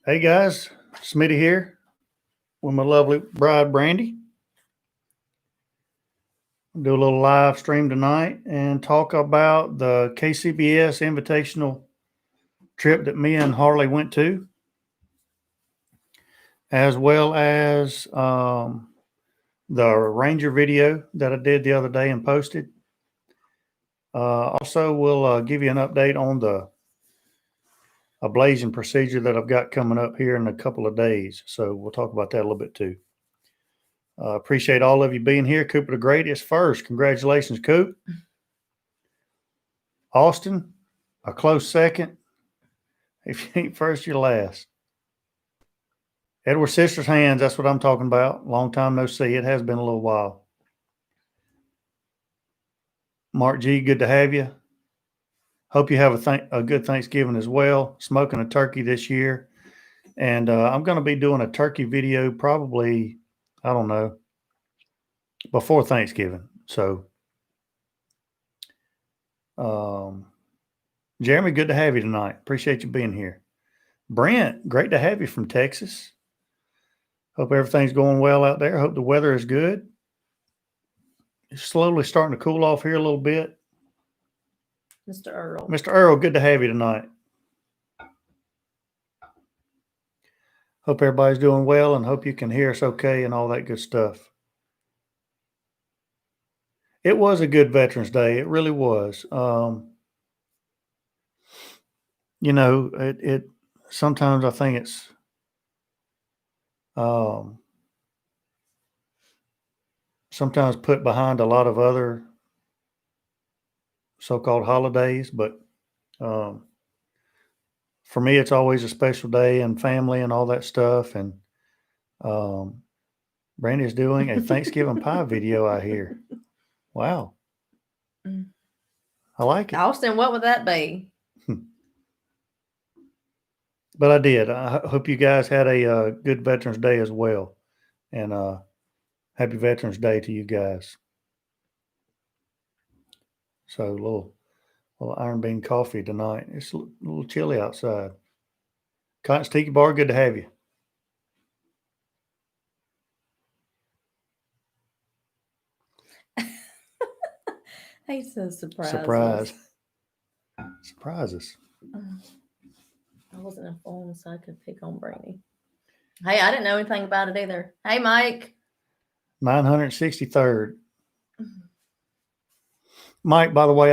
Hey guys, Smitty here with my lovely bride Brandy. Do a little live stream tonight and talk about the KCBS Invitational trip that me and Harley went to, as well as the Ranger video that I did the other day and posted. Also, we'll give you an update on the ablation procedure that I've got coming up here in a couple of days. So we'll talk about that a little bit too. Appreciate all of you being here. Cooper the Great is first. Congratulations, Coop. Austin, a close second. If you ain't first, you're last. Edward Sister's Hands, that's what I'm talking about. Long time no see. It has been a little while. Mark G, good to have you. Hope you have a good Thanksgiving as well. Smoking a turkey this year. And I'm going to be doing a turkey video probably, I don't know, before Thanksgiving. So, Jeremy, good to have you tonight. Appreciate you being here. Brent, great to have you from Texas. Hope everything's going well out there. Hope the weather is good. It's slowly starting to cool off here a little bit. Mr. Earl. Mr. Earl, good to have you tonight. Hope everybody's doing well and hope you can hear us okay and all that good stuff. It was a good Veterans Day. It really was. It sometimes I think it's sometimes put behind a lot of other so-called holidays, but for me, it's always a special day and family and all that stuff. And Brandy's doing a Thanksgiving pie video, I hear. Wow. I like it. Austin, what would that be? But I did. I hope you guys had a good Veterans Day as well. And happy Veterans Day to you guys. So a little Iron Bean coffee tonight. It's a little chilly outside. Cotton's Tiki Bar, good to have you. He says surprise. Surprises. I wasn't informed, so I could pick on Brandy. Hey, I didn't know anything about it either. Hey, Mike. 963rd. Mike, by the way,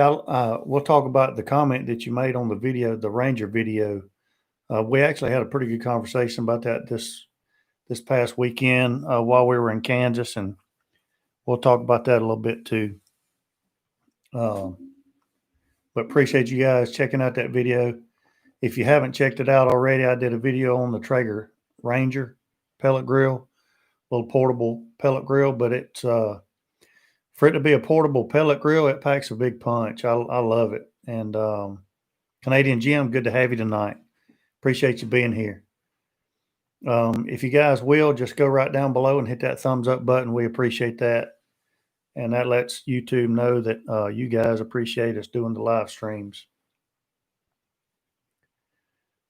we'll talk about the comment that you made on the video, the Ranger video. We actually had a pretty good conversation about that this past weekend while we were in Kansas, and we'll talk about that a little bit too. But appreciate you guys checking out that video. If you haven't checked it out already, I did a video on the Traeger Ranger pellet grill, little portable pellet grill, but it's for it to be a portable pellet grill, it packs a big punch. I love it. And Canadian Jim, good to have you tonight. Appreciate you being here. If you guys will, just go right down below and hit that thumbs up button. We appreciate that. And that lets YouTube know that you guys appreciate us doing the live streams.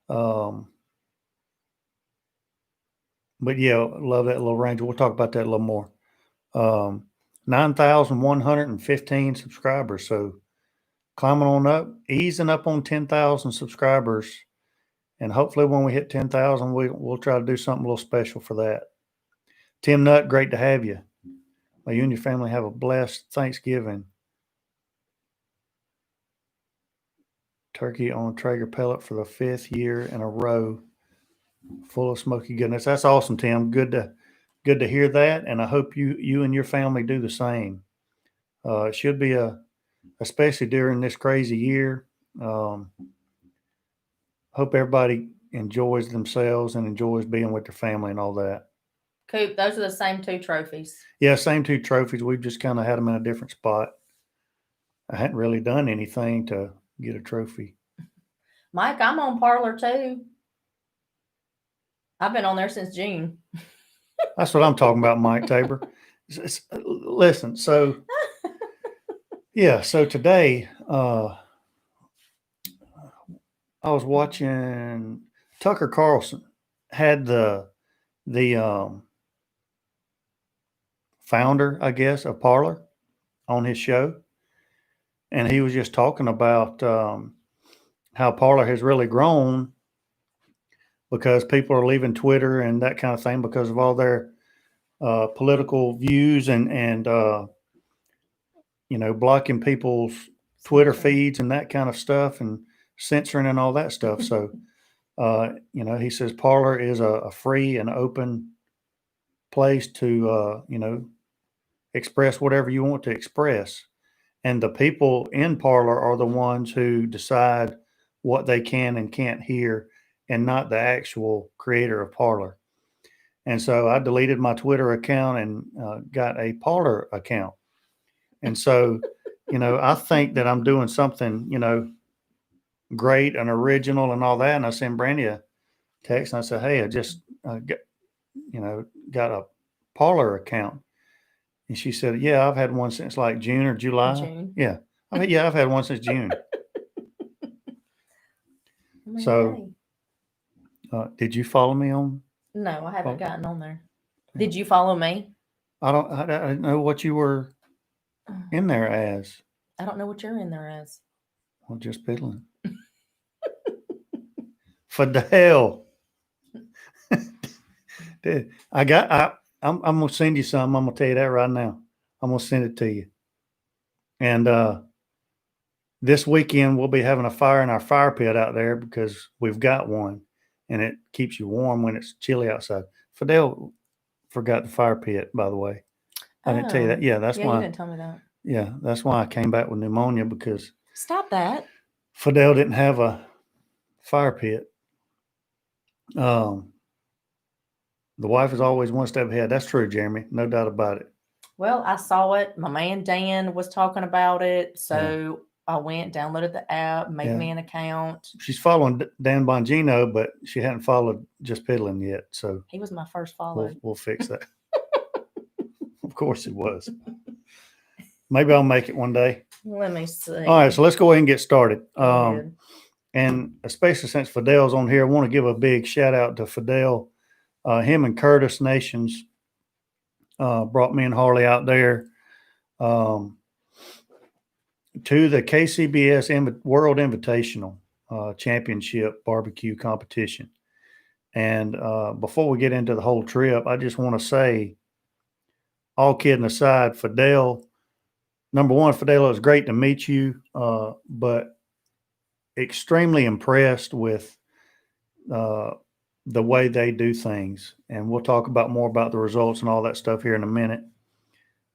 But yeah, love that little Ranger. We'll talk about that a little more. 9,115 subscribers. So climbing on up, easing up on 10,000 subscribers. And hopefully when we hit 10,000, we'll try to do something a little special for that. Tim Nutt, great to have you. May you and your family have a blessed Thanksgiving. Turkey on Traeger pellet for the 5th year in a row, full of smoky goodness. That's awesome, Tim. Good to hear that, and I hope you and your family do the same. It should be especially during this crazy year. Hope everybody enjoys themselves and enjoys being with their family and all that. Coop, those are the same 2 trophies. Yeah, same 2 trophies. We've just kind of had them in a different spot. I hadn't really done anything to get a trophy. Mike, I'm on Parlor too. I've been on there since June. That's what I'm talking about, Mike Tabor. Listen, so yeah, so today I was watching Tucker Carlson, had the founder, I guess, of Parler on his show, and he was just talking about how Parler has really grown because people are leaving Twitter and that kind of thing because of all their political views and blocking people's Twitter feeds and that kind of stuff and censoring and all that stuff. So, he says Parler is a free and open place to, express whatever you want to express. And the people in Parler are the ones who decide what they can and can't hear, and not the actual creator of Parler. And so I deleted my Twitter account and got a Parler account. And so, I think that I'm doing something, great and original and all that. And I sent Brandy a text and I said, hey, I just got a Parler account. And she said, yeah, I've had one since like June or July. June. Yeah. I've had one since June. So, did you follow me on? No, I haven't gotten on there. Did you follow me? I don't know what you were in there as. I don't know what you're in there as. Well, Jus Piddlin. Fidel. I'm gonna send you something. I'm gonna tell you that right now. I'm gonna send it to you. And this weekend we'll be having a fire in our fire pit out there because we've got one, and it keeps you warm when it's chilly outside. Fidel forgot the fire pit, by the way. I didn't tell you that. Yeah, that's why. You didn't tell me that. Yeah, that's why I came back with pneumonia, because Stop that. Fidel didn't have a fire pit. The wife is always one step ahead. That's true, Jeremy. No doubt about it. Well, I saw it. My man Dan was talking about it. So I went, downloaded the app, made me an account. She's following Dan Bongino, but she hadn't followed Jus Piddlin yet. So he was my first follow. We'll fix that. Of course it was. Maybe I'll make it one day. Let me see. All right, so let's go ahead and get started. And especially since Fidel's on here, I want to give a big shout out to Fidel. Him and Curtis Nations brought me and Harley out there to the KCBS World Invitational Championship barbecue competition. And before we get into the whole trip, I just want to say, all kidding aside, Fidel, number one, Fidel, it was great to meet you, but extremely impressed with the way they do things. And we'll talk about more about the results and all that stuff here in a minute.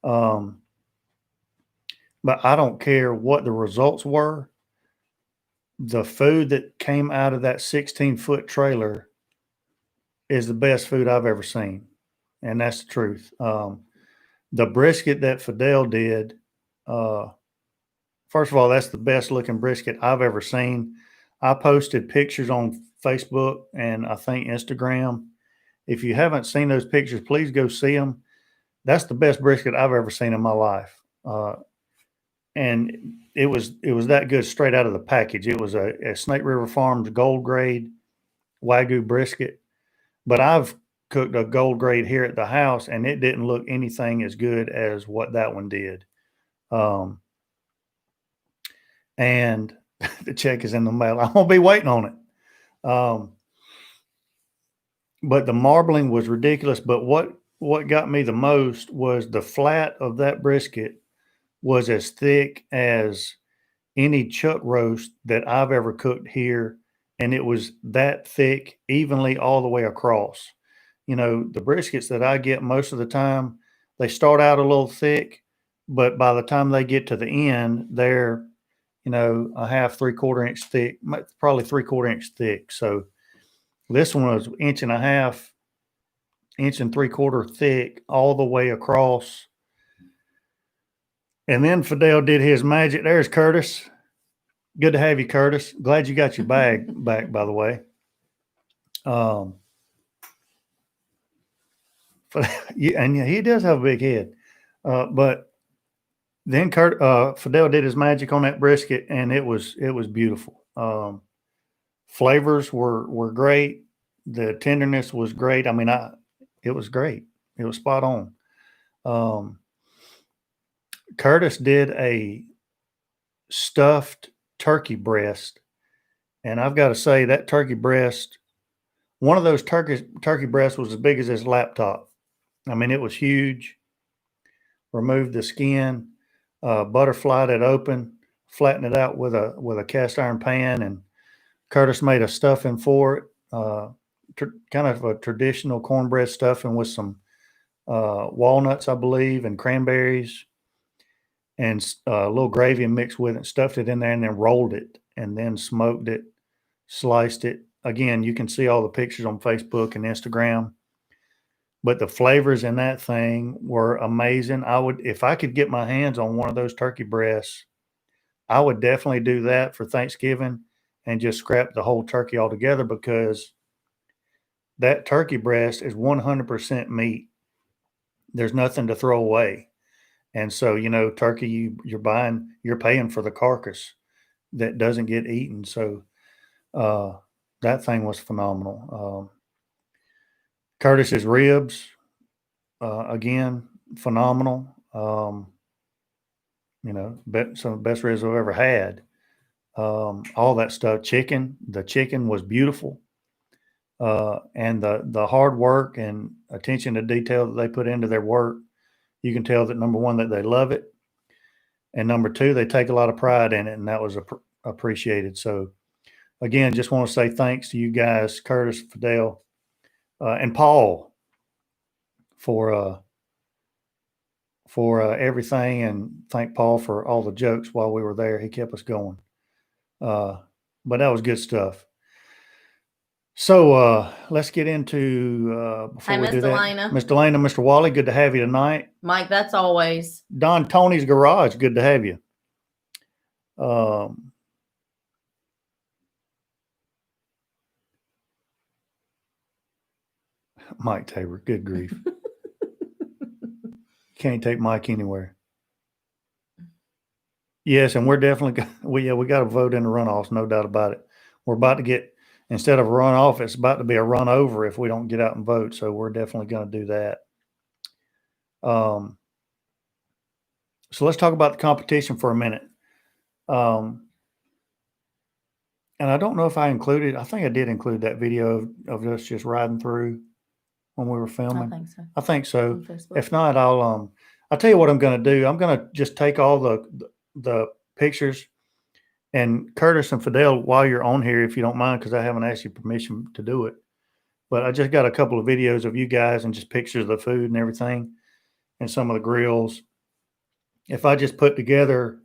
But I don't care what the results were. The food that came out of that 16-foot trailer is the best food I've ever seen. And that's the truth. The brisket that Fidel did, first of all, that's the best looking brisket I've ever seen. I posted pictures on Facebook and I think Instagram. If you haven't seen those pictures, please go see them. That's the best brisket I've ever seen in my life. And it was that good straight out of the package. It was a Snake River Farms gold grade Wagyu brisket. But I've cooked a gold grade here at the house, and it didn't look anything as good as what that one did. And the check is in the mail. I'm going to be waiting on it. But the marbling was ridiculous. But what got me the most was the flat of that brisket was as thick as any chuck roast that I've ever cooked here. And it was that thick evenly all the way across. The briskets that I get most of the time, they start out a little thick, but by the time they get to the end, they're, a half, 3/4 inch thick, probably 3/4 inch thick. So this one was 1.5 inch, 1 3/4 thick all the way across. And then Fidel did his magic. There's Curtis. Good to have you, Curtis. Glad you got your bag back, by the way. And he does have a big head. But then Fidel did his magic on that brisket, and it was beautiful. Flavors were great. The tenderness was great. I mean, it was great. It was spot on. Curtis did a stuffed turkey breast, and I've got to say that turkey breast, one of those turkey breasts was as big as his laptop. I mean, it was huge. Removed the skin, butterflied it open, flattened it out with a cast iron pan, and Curtis made a stuffing for it, kind of a traditional cornbread stuffing with some walnuts, I believe, and cranberries, and a little gravy mixed with it. Stuffed it in there, and then rolled it, and then smoked it, sliced it. Again, you can see all the pictures on Facebook and Instagram. But the flavors in that thing were amazing. If I could get my hands on one of those turkey breasts, I would definitely do that for Thanksgiving and just scrap the whole turkey altogether, because that turkey breast is 100% meat. There's nothing to throw away. And so, turkey, you're paying for the carcass that doesn't get eaten. So that thing was phenomenal. Curtis's ribs, again, phenomenal. Some of the best ribs I've ever had. All that stuff. The chicken was beautiful. And the hard work and attention to detail that they put into their work, you can tell that, number one, that they love it, and number two, they take a lot of pride in it, and that was appreciated. So again, just want to say thanks to you guys, Curtis, Fidel, and Paul, for everything, and thank Paul for all the jokes while we were there. He kept us going. But that was good stuff. So let's get into before Hey, we Miss do Delana. that. Miss Delana, Mr. Wally, good to have you tonight. Mike, that's always. Don Tony's Garage, good to have you. Mike Tabor, good grief. Can't take Mike anywhere. Yes, and we're definitely we got to vote in the runoffs, no doubt about it. We're about to get, instead of a runoff, it's about to be a run over if we don't get out and vote. So we're definitely going to do that. So let's talk about the competition for a minute. And I don't know if I think I did include that video of us just riding through when we were filming. I think so. If not, I'll tell you what I'm going to do. I'm going to just take all the pictures, and Curtis and Fidel, while you're on here, if you don't mind, because I haven't asked you permission to do it, but I just got a couple of videos of you guys and just pictures of the food and everything and some of the grills. If I just put together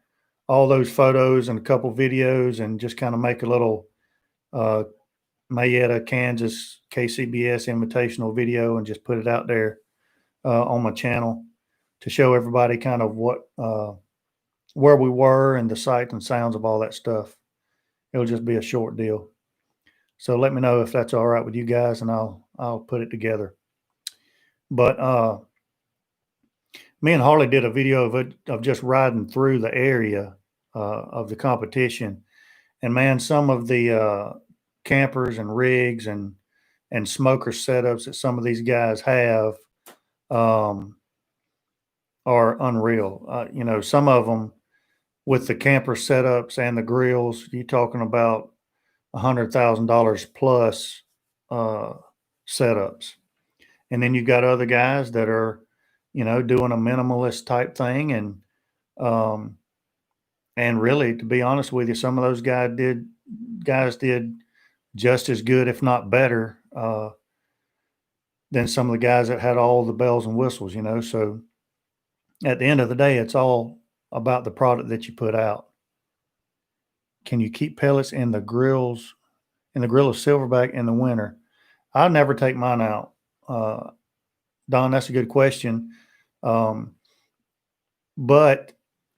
all those photos and a couple of videos and just kind of make a little Mayetta, Kansas, KCBS Invitational video and just put it out there on my channel to show everybody kind of where we were and the sights and sounds of all that stuff. It'll just be a short deal. So let me know if that's all right with you guys, and I'll put it together. But me and Harley did a video of just riding through the area of the competition, and man, some of the campers and rigs and smoker setups that some of these guys have are unreal. Some of them with the camper setups and the grills, you're talking about $100,000 plus setups. And then you've got other guys that are, doing a minimalist type thing. And really, to be honest with you, some of those guys did just as good, if not better, than some of the guys that had all the bells and whistles, So at the end of the day, it's all about the product that you put out. Can you keep pellets in the grill of Silverback in the winter? I never take mine out. Don, that's a good question. But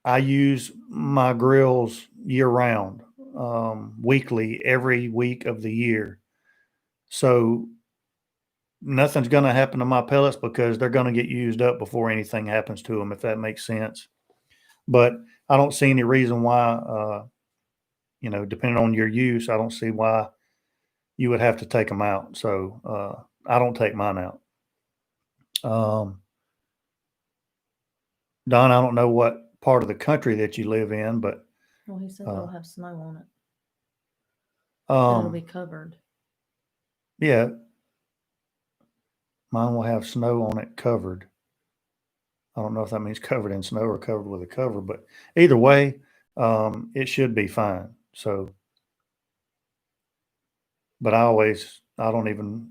I use my grills year round, weekly, every week of the year. So nothing's going to happen to my pellets because they're going to get used up before anything happens to them, if that makes sense. But I don't see any reason why, depending on your use, I don't see why you would have to take them out. So I don't take mine out. Don, I don't know what part of the country that you live in, but Well, he said it'll have snow on it. It'll be covered. Yeah, mine will have snow on it covered. I don't know if that means covered in snow or covered with a cover, but either way, it should be fine. So, but I don't even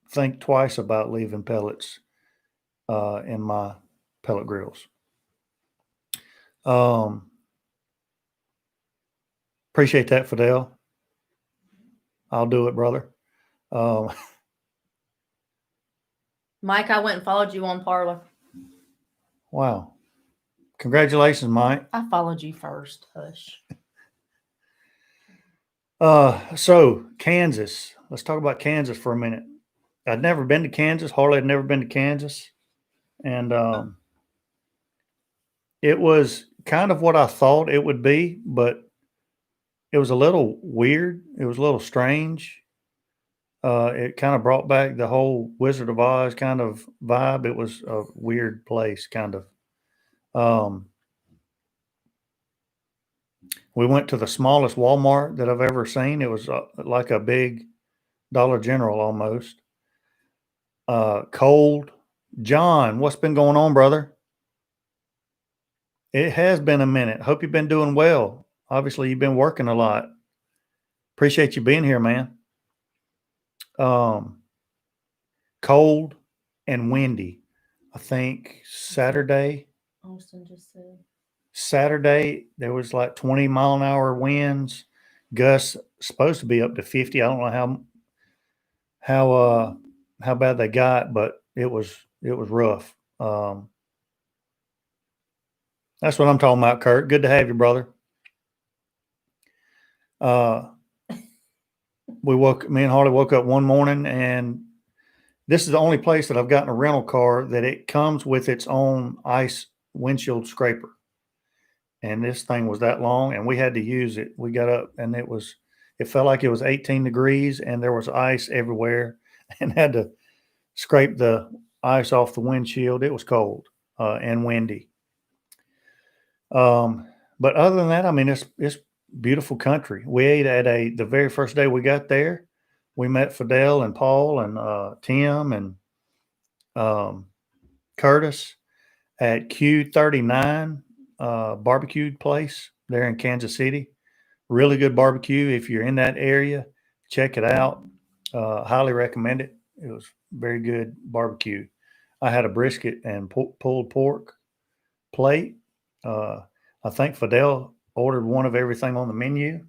think twice about leaving pellets in my pellet grills. Appreciate that, Fidel. I'll do it, brother. Mike, I went and followed you on Parler. Wow. Congratulations, Mike. I followed you first. Hush. So Kansas. Let's talk about Kansas for a minute. I'd never been to Kansas. Harley had never been to Kansas. And it was kind of what I thought it would be, but it was a little weird. It was a little strange. It kind of brought back the whole Wizard of Oz kind of vibe. It was a weird place, kind of. We went to the smallest Walmart that I've ever seen. It was like a big Dollar General almost. Cold. John, what's been going on, brother? It has been a minute. Hope you've been doing well. Obviously, you've been working a lot. Appreciate you being here, man. Cold and windy. I think Saturday. Austin just said. Saturday, there was like 20-mile-an-hour winds. Gusts supposed to be up to 50. I don't know how bad they got, but it was rough. That's what I'm talking about, Kurt. Good to have you, brother. Me and Harley woke up one morning, and this is the only place that I've gotten a rental car that it comes with its own ice windshield scraper. And this thing was that long, and we had to use it. We got up, and it felt like it was 18 degrees, and there was ice everywhere, and had to scrape the ice off the windshield. It was cold and windy. But other than that, I mean, it's beautiful country. We ate at the very first day we got there. We met Fidel and Paul and Tim and Curtis at Q39 barbecue place there in Kansas City. Really good barbecue. If you're in that area, check it out. Highly recommend it. It was very good barbecue. I had a brisket and pulled pork plate. I think Fidel ordered one of everything on the menu,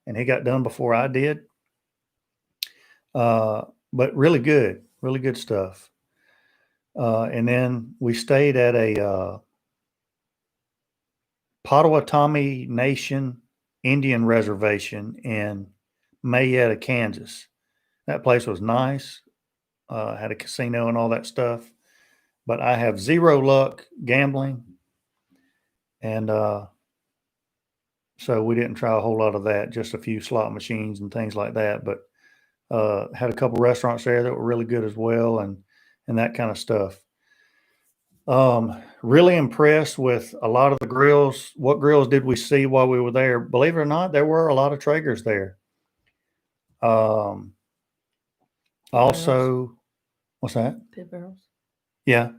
and he got done before I did. But really good stuff. And then we stayed at a Potawatomi Nation Indian reservation in Mayetta, Kansas. That place was nice. Had a casino and all that stuff. But I have zero luck gambling. And so we didn't try a whole lot of that, just a few slot machines and things like that. But had a couple restaurants there that were really good as well, and that kind of stuff. Really impressed with a lot of the grills. What grills did we see while we were there? Believe it or not, there were a lot of Traegers there. Also, what's that? Pit barrels. Yeah.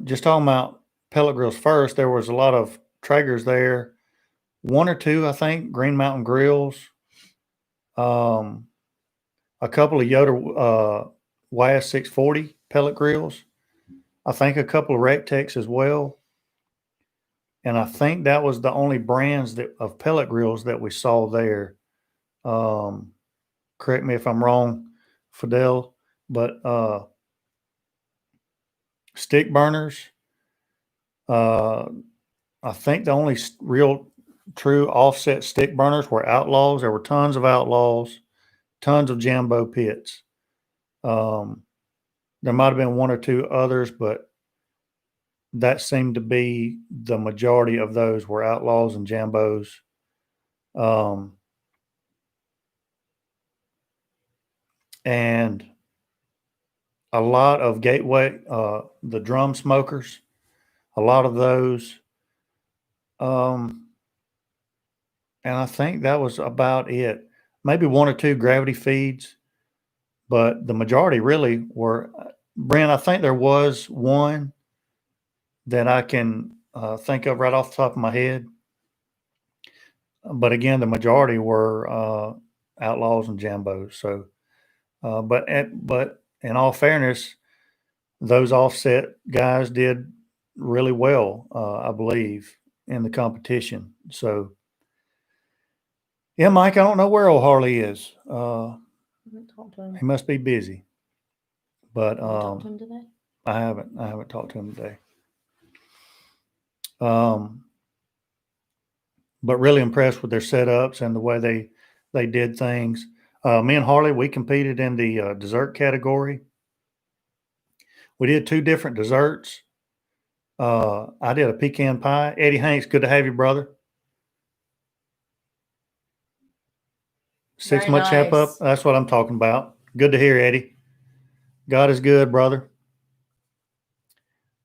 Just talking about pellet grills first, there was a lot of Traegers there. One or two, I think, Green Mountain grills. A couple of Yoder YS 640 pellet grills. I think a couple of Rectex as well. And I think that was the only brands of pellet grills that we saw there. Correct me if I'm wrong, Fidel, but stick burners. I think the only real true offset stick burners were Outlaws. There were tons of Outlaws, tons of Jambo pits. There might have been one or two others, but that seemed to be the majority of those were Outlaws and Jambos. and a lot of gateway, the drum smokers, a lot of those. And I think that was about it. Maybe one or two gravity feeds, but the majority really were. Brent, I think there was one that I can think of right off the top of my head. But again, the majority were outlaws and jambos. So, but in all fairness, those offset guys did really well, I believe, in the competition. So, yeah, Mike, I don't know where old Harley is. He must be busy. But talked to him today? I haven't talked to him today. But really impressed with their setups and the way they did things. Me and Harley, we competed in the dessert category. We did 2 different desserts. I did a pecan pie. Eddie Hanks, good to have you, brother. 6 months Very hemp up. nice. That's what I'm talking about. Good to hear, Eddie. God is good, brother.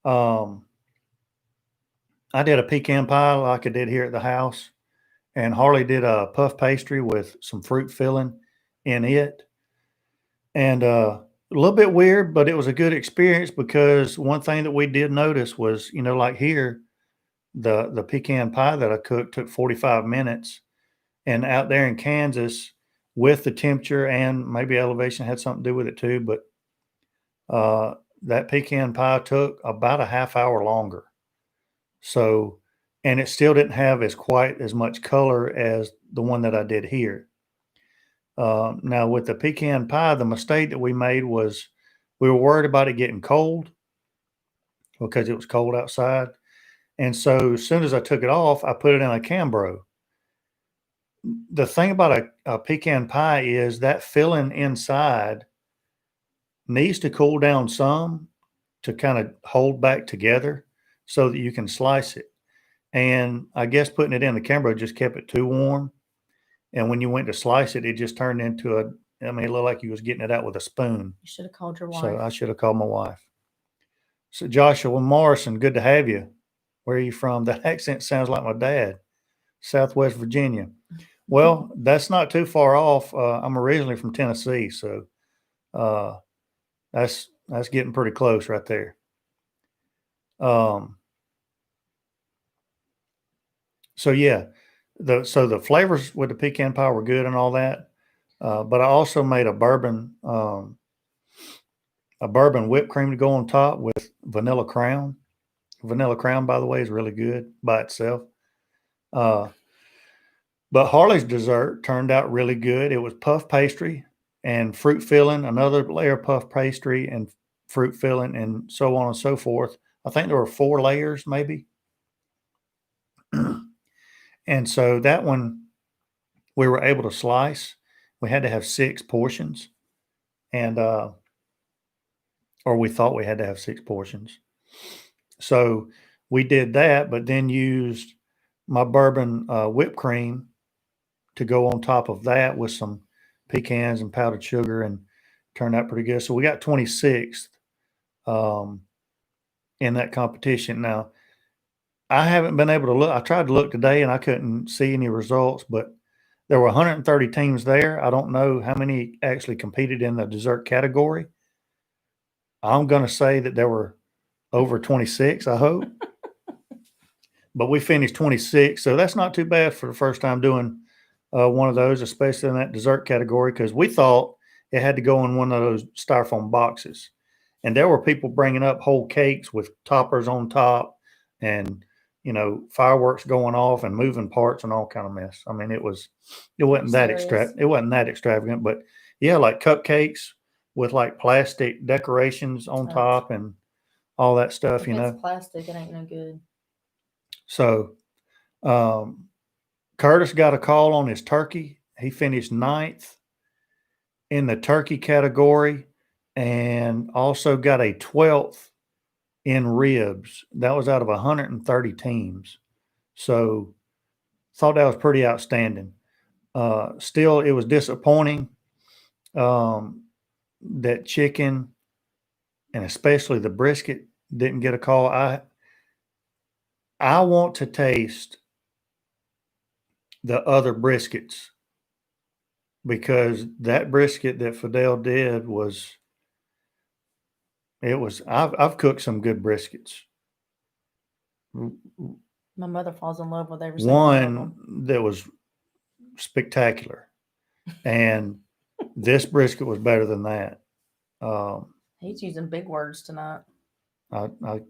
I did a pecan pie like I did here at the house, and Harley did a puff pastry with some fruit filling in it. And a little bit weird, but it was a good experience because one thing that we did notice was, like here, the pecan pie that I cooked took 45 minutes, and out there in Kansas, with the temperature and maybe elevation had something to do with it too, but that pecan pie took about a half hour longer. So, and it still didn't have quite as much color as the one that I did here. Now with the pecan pie, the mistake that we made was we were worried about it getting cold because it was cold outside. And so as soon as I took it off, I put it in a Cambro. The thing about a pecan pie is that filling inside needs to cool down some to kind of hold back together so that you can slice it. And I guess putting it in the Cambro just kept it too warm. And when you went to slice it, it just turned into it looked like you was getting it out with a spoon. You should have called your wife. So I should have called my wife. So Joshua Morrison, good to have you. Where are you from? That accent sounds like my dad. Southwest Virginia. Well, that's not too far off. I'm originally from Tennessee, so that's getting pretty close right there. So yeah, the flavors with the pecan pie were good and all that, but I also made a bourbon whipped cream to go on top with vanilla crown. Vanilla crown, by the way, is really good by itself. But Harley's dessert turned out really good. It was puff pastry and fruit filling, another layer of puff pastry and fruit filling, and so on and so forth. I think there were 4 layers, maybe. And so that one we were able to slice. We had to have 6 portions, and or we thought we had to have 6 portions. So we did that, but then used my bourbon whipped cream to go on top of that with some pecans and powdered sugar, and turned out pretty good. So we got 26th in that competition. Now, I haven't been able to look. I tried to look today and I couldn't see any results, but there were 130 teams there. I don't know how many actually competed in the dessert category. I'm going to say that there were over 26, I hope. But we finished 26, so that's not too bad for the first time doing one of those, especially in that dessert category, because we thought it had to go in one of those styrofoam boxes. And there were people bringing up whole cakes with toppers on top and, fireworks going off and moving parts and all kind of mess. I mean, it wasn't that extravagant, but yeah, like cupcakes with like plastic decorations on top and all that stuff, If it's plastic, it ain't no good. So, Curtis got a call on his turkey. He finished 9th in the turkey category and also got a 12th in ribs. That was out of 130 teams. So thought that was pretty outstanding. Still, it was disappointing. that chicken and especially the brisket didn't get a call. I want to taste the other briskets because that brisket that Fidel did was I've cooked some good briskets. My mother falls in love with every single one of them. One that was spectacular, and this brisket was better than that. He's using big words tonight. I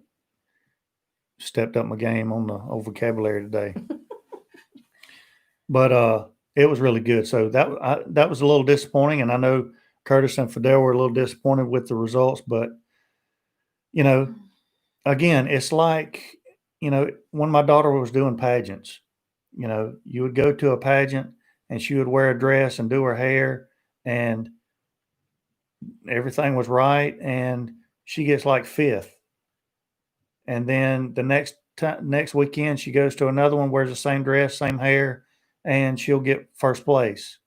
stepped up my game on the vocabulary today. But it was really good. So that was a little disappointing, and I know Curtis and Fidel were a little disappointed with the results. But you know, again, it's like when my daughter was doing pageants. You would go to a pageant, and she would wear a dress and do her hair, and everything was right, and she gets like fifth. And then the next weekend, she goes to another one, wears the same dress, same hair, and she'll get first place.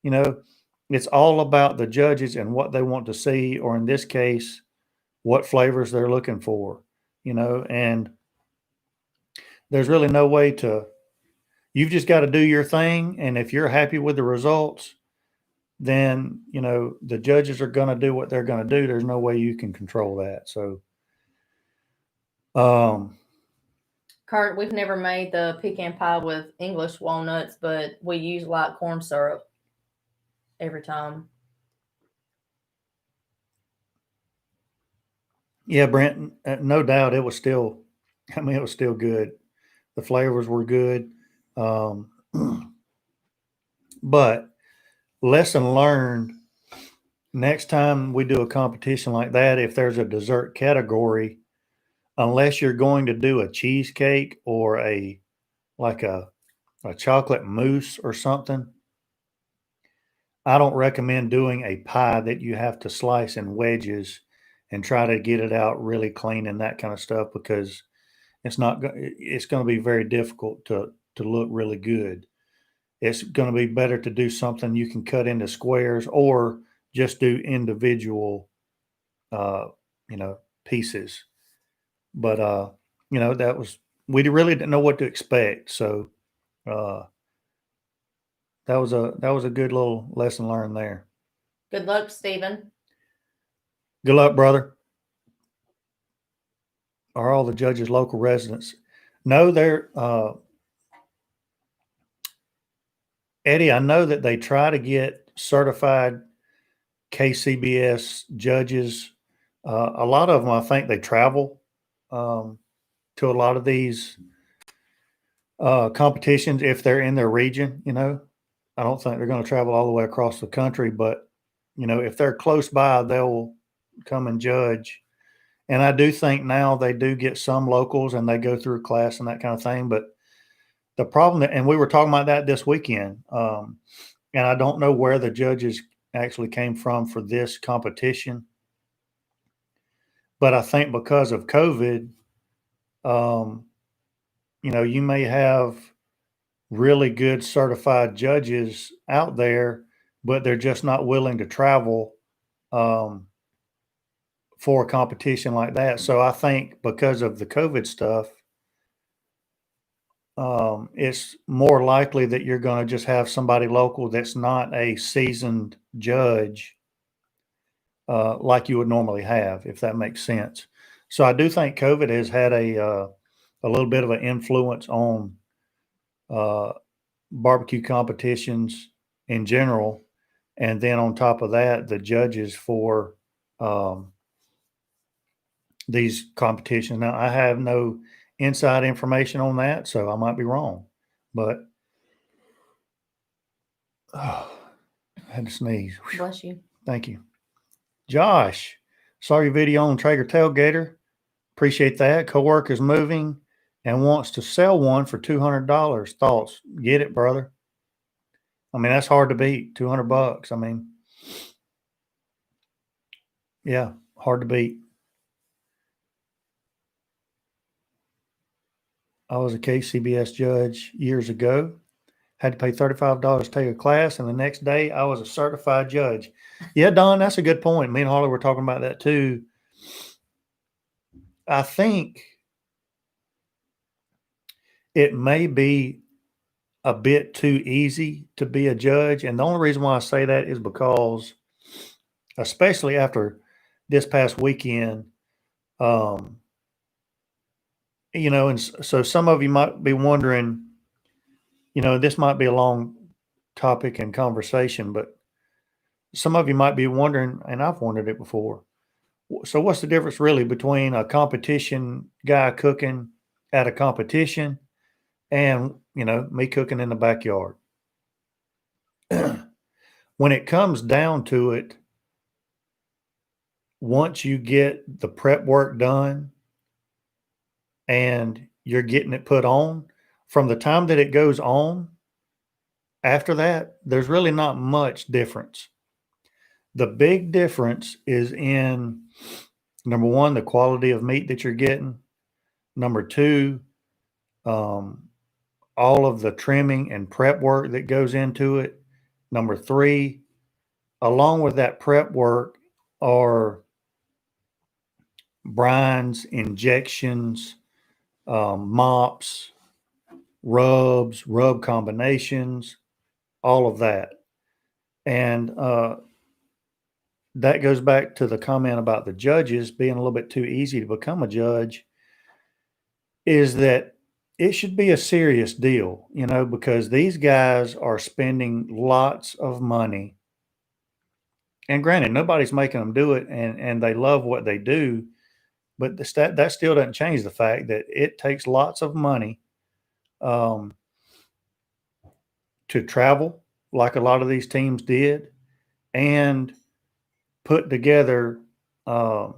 You know, it's all about the judges and what they want to see, or in this case, what flavors they're looking for. And there's really no way to. You've just got to do your thing, and if you're happy with the results, then the judges are going to do what they're going to do. There's no way you can control that. So, Kurt, we've never made the pecan pie with English walnuts, but we use light corn syrup every time. Yeah, Brent, no doubt it was still. I mean, it was still good. The flavors were good, but lesson learned. Next time we do a competition like that, if there's a dessert category, unless you're going to do a cheesecake or a chocolate mousse or something, I don't recommend doing a pie that you have to slice in wedges and try to get it out really clean and that kind of stuff, because it's going to be very difficult to look really good. It's going to be better to do something you can cut into squares or just do individual pieces. But we really didn't know what to expect. So that was a good little lesson learned there. Good luck, Stephen. Good luck, brother. Are all the judges local residents? No, they're Eddie, I know that they try to get certified KCBS judges. A lot of them, I think, they travel to a lot of these competitions if they're in their region. I don't think they're going to travel all the way across the country, but if they're close by, they'll come and judge. And I do think now they do get some locals and they go through a class and that kind of thing. But the problem, and we were talking about that this weekend, and I don't know where the judges actually came from for this competition, but I think because of COVID, you may have really good certified judges out there, but they're just not willing to travel for a competition like that. So I think because of the COVID stuff, it's more likely that you're going to just have somebody local that's not a seasoned judge like you would normally have, if that makes sense. So I do think COVID has had a little bit of an influence on barbecue competitions in general. And then on top of that, the judges for these competitions. Now, I have no inside information on that, so I might be wrong. But I had to sneeze. Bless you. Thank you. Josh, saw your video on Traeger Tailgater. Appreciate that. Coworker's moving and wants to sell one for $200. Thoughts? Get it, brother. I mean, that's hard to beat. $200. I mean, yeah, hard to beat. I was a KCBS judge years ago, Had to pay $35 to take a class, and the next day I was a certified judge. Yeah, Don, that's a good point. Me and Harley were talking about that too. I think it may be a bit too easy to be a judge. And the only reason why I say that is because, especially after this past weekend, and so some of you might be wondering, this might be a long topic and conversation, but some of you might be wondering, and I've wondered it before. So what's the difference really between a competition guy cooking at a competition and, me cooking in the backyard? When it comes down to it, once you get the prep work done and you're getting it put on, from the time that it goes on, after that, there's really not much difference. The big difference is in, number one, the quality of meat that you're getting. Number two, all of the trimming and prep work that goes into it. Number three, along with that prep work are brines, injections, mops, rubs, rub combinations, all of that. And that goes back to the comment about the judges being a little bit too easy to become a judge, is that it should be a serious deal, because these guys are spending lots of money. And granted, nobody's making them do it, and they love what they do, but that still doesn't change the fact that it takes lots of money to travel, like a lot of these teams did, and put together the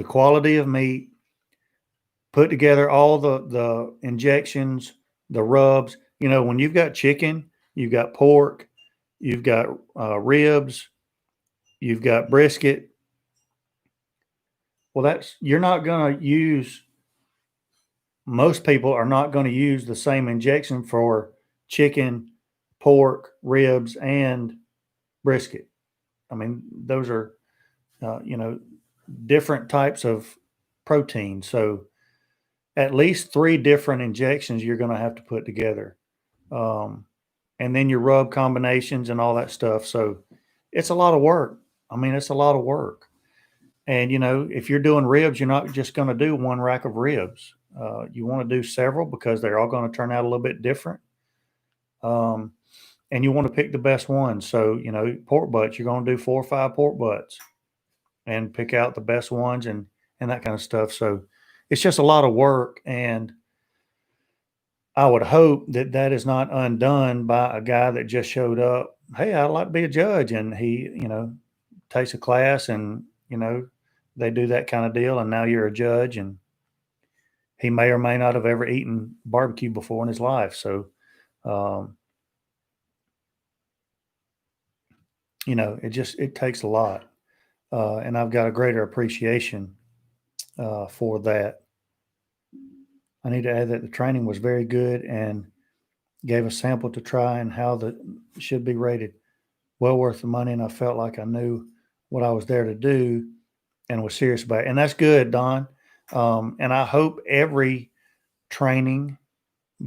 quality of meat, put together all the injections, the rubs. When you've got chicken, you've got pork, you've got ribs, you've got brisket. Well, you're not going to use, most people are not going to use the same injection for chicken, pork, ribs, and brisket. I mean, those are, different types of protein. So at least 3 different injections you're going to have to put together. And then your rub combinations and all that stuff. So it's a lot of work. I mean, it's a lot of work. And, if you're doing ribs, you're not just going to do one rack of ribs. You want to do several because they're all going to turn out a little bit different. And you want to pick the best ones. So, pork butts, you're going to do 4 or 5 pork butts and pick out the best ones and that kind of stuff. So it's just a lot of work. And I would hope that is not undone by a guy that just showed up. Hey, I'd like to be a judge. And he, takes a class and, they do that kind of deal. And now you're a judge, and he may or may not have ever eaten barbecue before in his life. So, it takes a lot. And I've got a greater appreciation for that. I need to add that the training was very good and gave a sample to try and how the should be rated. Well worth the money, and I felt like I knew what I was there to do and was serious about it. And that's good, Don. And I hope every training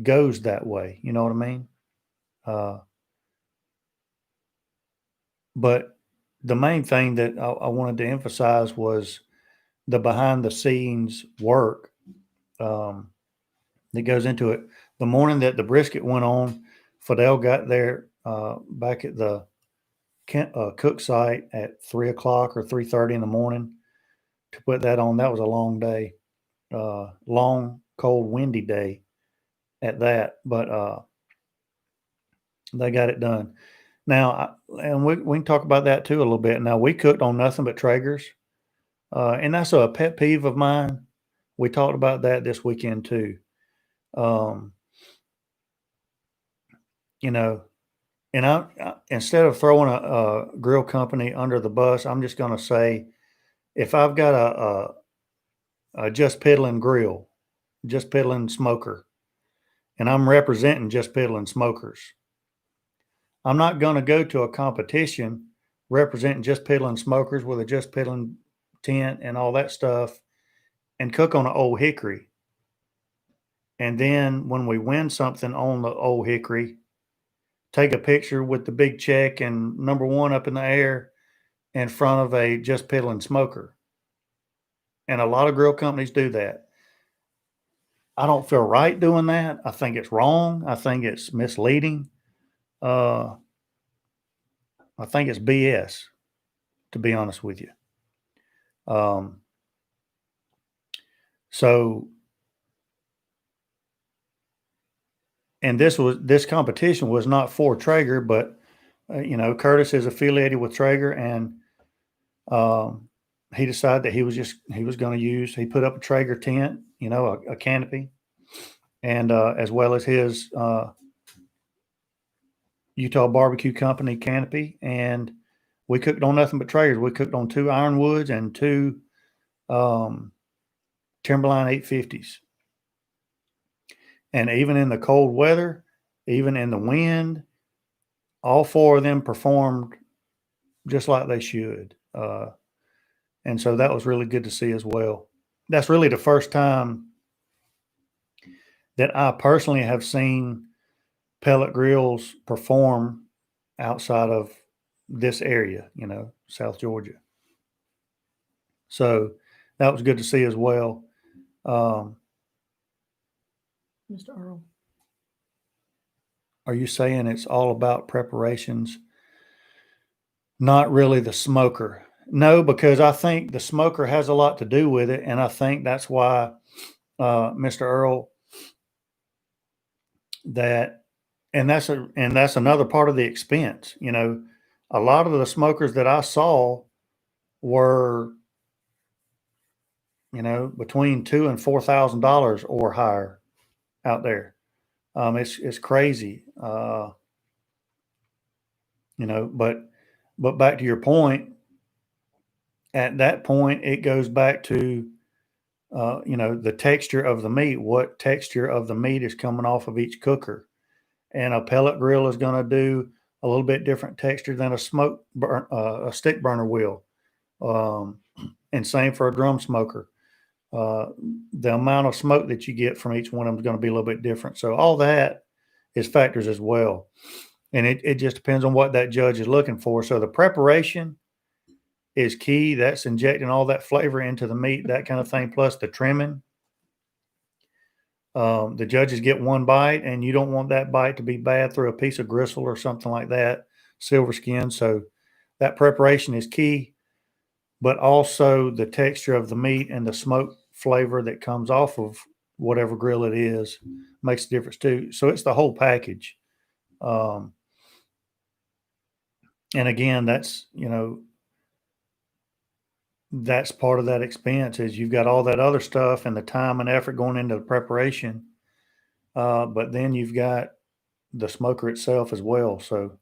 goes that way. You know what I mean? But the main thing that I wanted to emphasize was the behind the scenes work that goes into it. The morning that the brisket went on, Fidel got there back at the cook site at 3 o'clock or 3:30 in the morning to put that on. That was a long day, long, cold, windy day at that, but they got it done. Now, and we can talk about that too a little bit. Now, we cooked on nothing but Traegers, and that's a pet peeve of mine. We talked about that this weekend too. And I instead of throwing a grill company under the bus, I'm just going to say, if I've got a Jus Piddlin grill, Jus Piddlin smoker, and I'm representing Jus Piddlin Smokers. I'm not going to go to a competition representing Jus Piddlin Smokers with a Jus Piddlin tent and all that stuff and cook on an old hickory. And then when we win something on the old hickory, take a picture with the big check and number 1 up in the air in front of a Jus Piddlin smoker. And a lot of grill companies do that. I don't feel right doing that. I think it's wrong. I think it's misleading. I think it's BS, to be honest with you. And this competition was not for Traeger, but Curtis is affiliated with Traeger, and he decided that he was going to use. He put up a Traeger tent, a canopy, and as well as his Utah Barbecue Company canopy, and we cooked on nothing but Traegers. We cooked on 2 Ironwoods and 2 Timberline 850s. And even in the cold weather, even in the wind, all 4 of them performed just like they should. And so that was really good to see as well. That's really the first time that I personally have seen pellet grills perform outside of this area, South Georgia. So that was good to see as well. Mr. Earl, are you saying it's all about preparations, not really the smoker? No, because I think the smoker has a lot to do with it, and I think that's why Mr. Earl, and that's another part of the expense. A lot of the smokers that I saw were, between $2,000 and $4,000 or higher out there. It's crazy, but back to your point. At that point, it goes back to, the texture of the meat. What texture of the meat is coming off of each cooker? And a pellet grill is going to do a little bit different texture than a stick burner will. And same for a drum smoker. The amount of smoke that you get from each one of them is going to be a little bit different. So all that is factors as well. And it just depends on what that judge is looking for. So the preparation is key. That's injecting all that flavor into the meat, that kind of thing, plus the trimming. The judges get 1 bite, and you don't want that bite to be bad through a piece of gristle or something like that, silver skin. So that preparation is key, but also the texture of the meat and the smoke flavor that comes off of whatever grill it is makes a difference too. So it's the whole package. And again, that's part of that expense is you've got all that other stuff and the time and effort going into the preparation. But then you've got the smoker itself as well. So,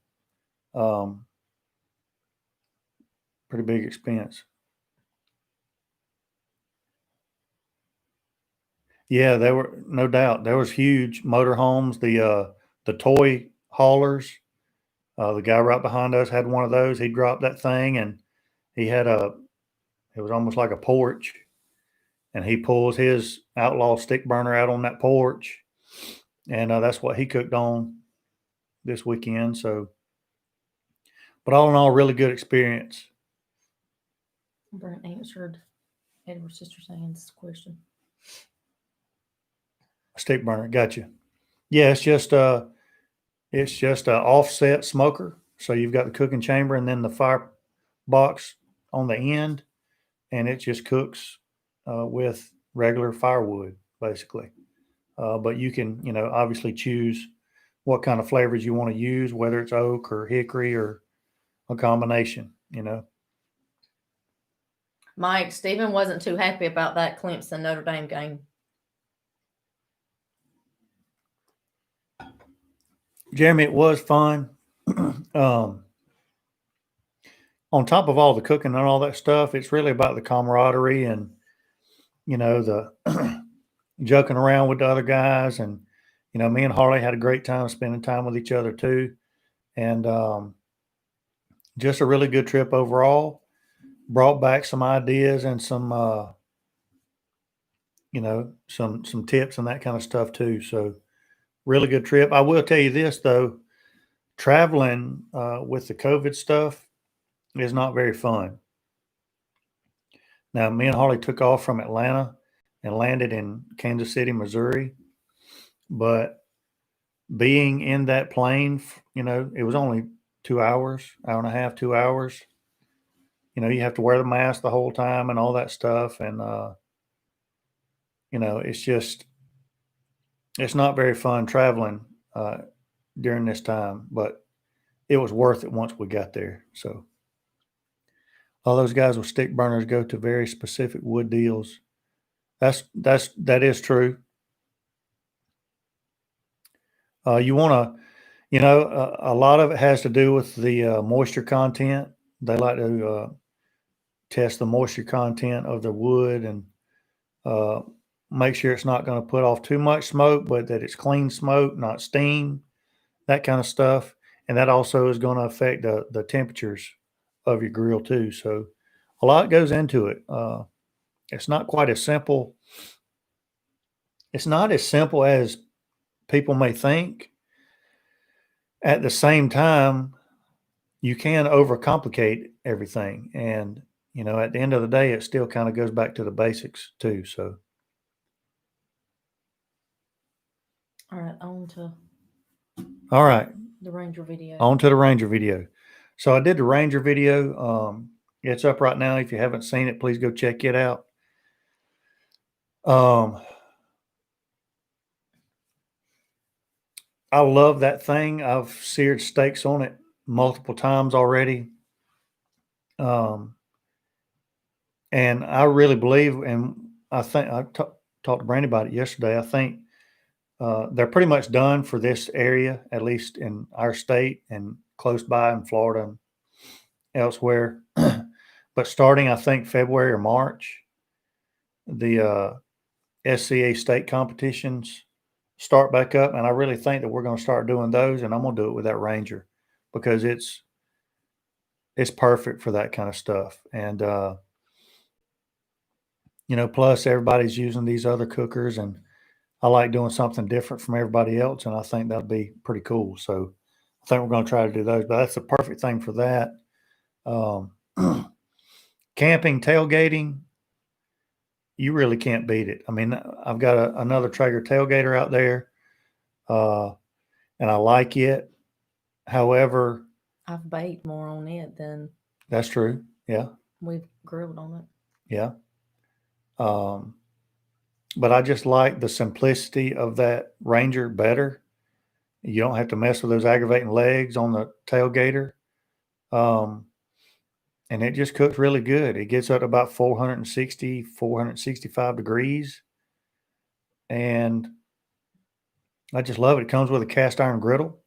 pretty big expense. Yeah, there were no doubt. There was huge motorhomes, the toy haulers. The guy right behind us had one of those. He dropped that thing, and he had it was almost like a porch, and he pulls his outlaw stick burner out on that porch, and that's what he cooked on this weekend. So, but all in all, really good experience. Brent answered Edward's sister Ann's question. Stick burner, gotcha. Yeah, it's just a offset smoker. So you've got the cooking chamber and then the fire box on the end, and it just cooks with regular firewood, basically. But you can, obviously choose what kind of flavors you want to use, whether it's oak or hickory or a combination, Mike, Stephen wasn't too happy about that Clemson Notre Dame game. Jeremy, it was fun. On top of all the cooking and all that stuff, it's really about the camaraderie and, the joking around with the other guys and, me and Harley had a great time spending time with each other too. And just a really good trip overall. Brought back some ideas and some, some tips and that kind of stuff too. So really good trip. I will tell you this though, traveling with the COVID stuff is not very fun. Now, me and Harley took off from Atlanta and landed in Kansas City, Missouri. But being in that plane, it was only 2 hours, hour and a half, 2 hours. You have to wear the mask the whole time and all that stuff. And, it's not very fun traveling during this time, but it was worth it once we got there. So all those guys with stick burners go to very specific wood deals. That is true. You want to, a lot of it has to do with the moisture content. They like to test the moisture content of the wood and make sure it's not going to put off too much smoke, but that it's clean smoke, not steam, that kind of stuff. And that also is going to affect the temperatures of your grill too. So a lot goes into it. It's not quite as simple. It's not as simple as people may think. At the same time, you can overcomplicate everything. And, at the end of the day, it still kind of goes back to the basics too. So, All right, on to all right, the Ranger video. on to the Ranger video. So I did the Ranger video. It's up right now. If you haven't seen it, please go check it out. I love that thing. I've seared steaks on it multiple times already. And I really believe, and I think I talked to Brandy about it yesterday. I think they're pretty much done for this area, at least in our state and close by in Florida and elsewhere. But starting, I think, February or March, the SCA state competitions start back up. And I really think that we're going to start doing those, and I'm going to do it with that Ranger because it's perfect for that kind of stuff. And, plus everybody's using these other cookers, and I like doing something different from everybody else, and I think that'd be pretty cool. So I think we're going to try to do those, but that's the perfect thing for that. Camping, tailgating, you really can't beat it. I mean, I've got another Traeger Tailgater out there, and I like it. However, I've baked more on it than that's true. Yeah. we've grilled on it. Yeah. But I just like the simplicity of that Ranger better. You don't have to mess with those aggravating legs on the Tailgater. And it just cooks really good. It gets up to about 460, 465 degrees. And I just love it. It comes with a cast iron griddle,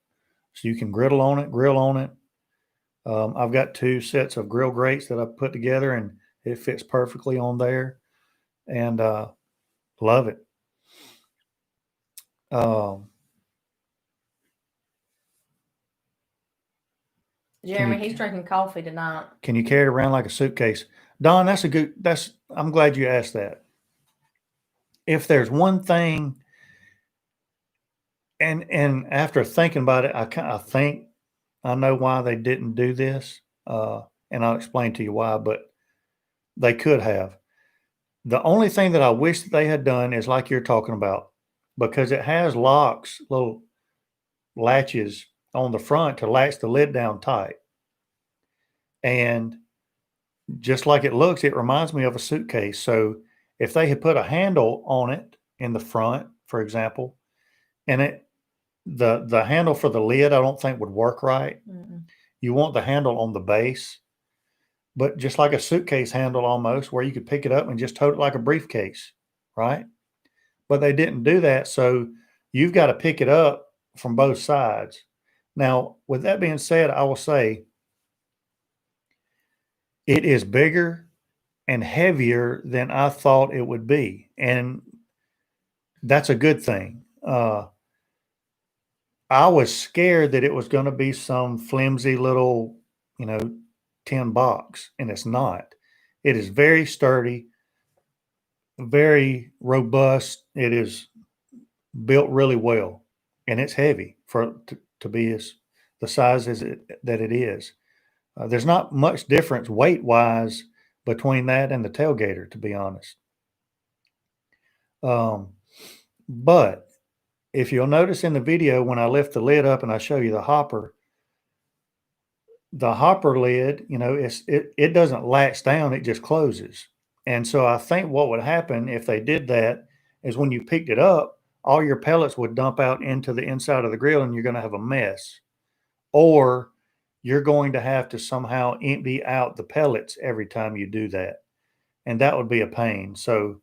so you can grill on it. I've got 2 sets of grill grates that I've put together, and it fits perfectly on there. And love it. Jeremy, he's drinking coffee tonight. Can you carry it around like a suitcase? Don, I'm glad you asked that. If there's one thing, and after thinking about it, I think I know why they didn't do this, and I'll explain to you why, but they could have. The only thing that I wish that they had done is like you're talking about, because it has locks, little latches on the front to latch the lid down tight. And just like it looks, it reminds me of a suitcase. So if they had put a handle on it in the front, for example, and the handle for the lid, I don't think would work right. Mm-mm. You want the handle on the base, but just like a suitcase handle almost, where you could pick it up and just tote it like a briefcase, right? But they didn't do that. So you've got to pick it up from both sides. Now, with that being said, I will say it is bigger and heavier than I thought it would be. And that's a good thing. I was scared that it was going to be some flimsy little, tin box, and it's not. It is very sturdy, very robust. It is built really well, and it's heavy to be the size that it is. There's not much difference weight wise between that and the Tailgater, to be honest. Um, but if you'll notice in the video, when I lift the lid up and I show you the hopper lid, it doesn't latch down, it just closes. And so I think what would happen if they did that is when you picked it up, all your pellets would dump out into the inside of the grill and you're going to have a mess. Or you're going to have to somehow empty out the pellets every time you do that. And that would be a pain. So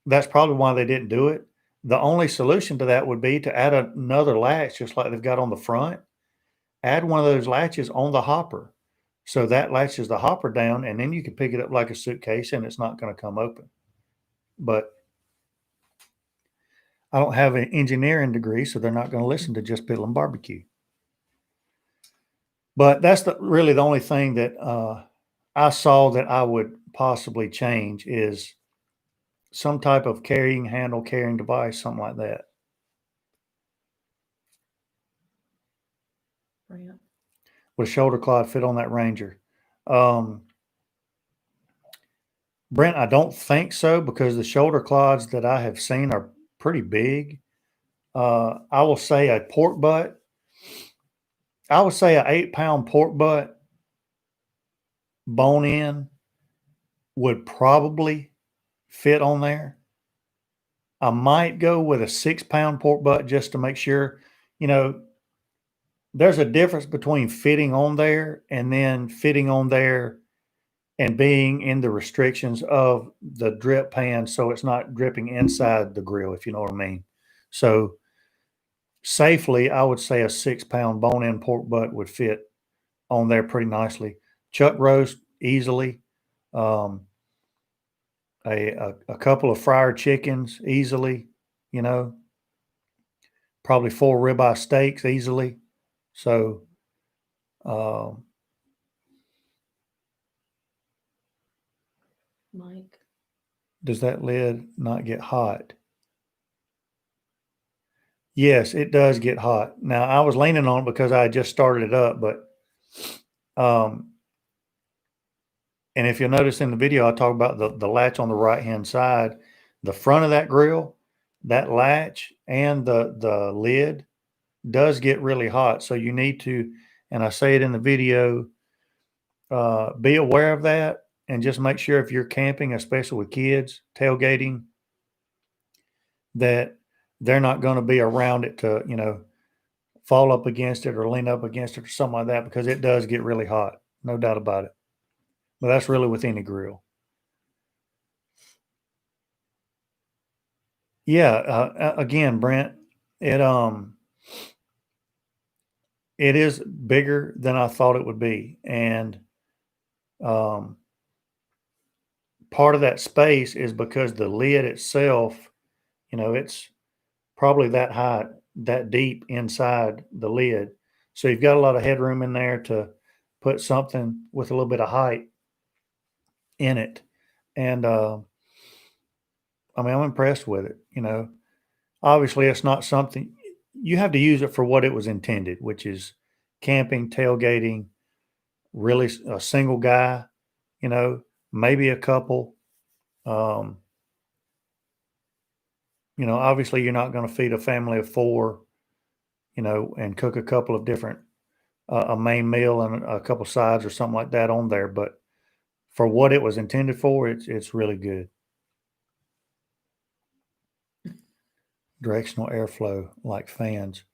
that's probably why they didn't do it. The only solution to that would be to add another latch, just like they've got on the front. Add one of those latches on the hopper. So that latches the hopper down, and then you can pick it up like a suitcase and it's not going to come open. But I don't have an engineering degree, so they're not going to listen to Jus Piddlin Barbecue. But that's really the only thing that I saw that I would possibly change is some type of carrying handle, carrying device, something like that. Yeah. Would a shoulder clod fit on that Ranger? Brent, I don't think so, because the shoulder clods that I have seen are pretty big. I will say a pork butt. I would say an 8-pound pork butt bone in would probably fit on there. I might go with a 6-pound pork butt just to make sure. There's a difference between fitting on there and then fitting on there and being in the restrictions of the drip pan, so it's not dripping inside the grill, if you know what I mean. So safely, I would say a 6-pound bone-in pork butt would fit on there pretty nicely. Chuck roast easily. A couple of fryer chickens easily, probably 4 ribeye steaks easily. So, Mike, does that lid not get hot? Yes, it does get hot. Now, I was leaning on it because I had just started it up, but, and if you'll notice in the video, I talk about the latch on the right-hand side, the front of that grill, that latch and the lid does get really hot. So you need to, and I say it in the video, be aware of that and just make sure if you're camping, especially with kids, tailgating, that they're not going to be around it to, fall up against it or lean up against it or something like that, because it does get really hot. No doubt about it. But that's really with any grill. Yeah. Again, Brent, it is bigger than I thought it would be. And, part of that space is because the lid itself, it's probably that high, that deep inside the lid. So you've got a lot of headroom in there to put something with a little bit of height in it. And I'm impressed with it. Obviously it's not something you have to use it for what it was intended, which is camping, tailgating, really a single guy, maybe a couple. Obviously you're not going to feed a family of 4, and cook a couple of different, a main meal and a couple sides or something like that on there. But for what it was intended for, it's really good. Directional airflow like fans.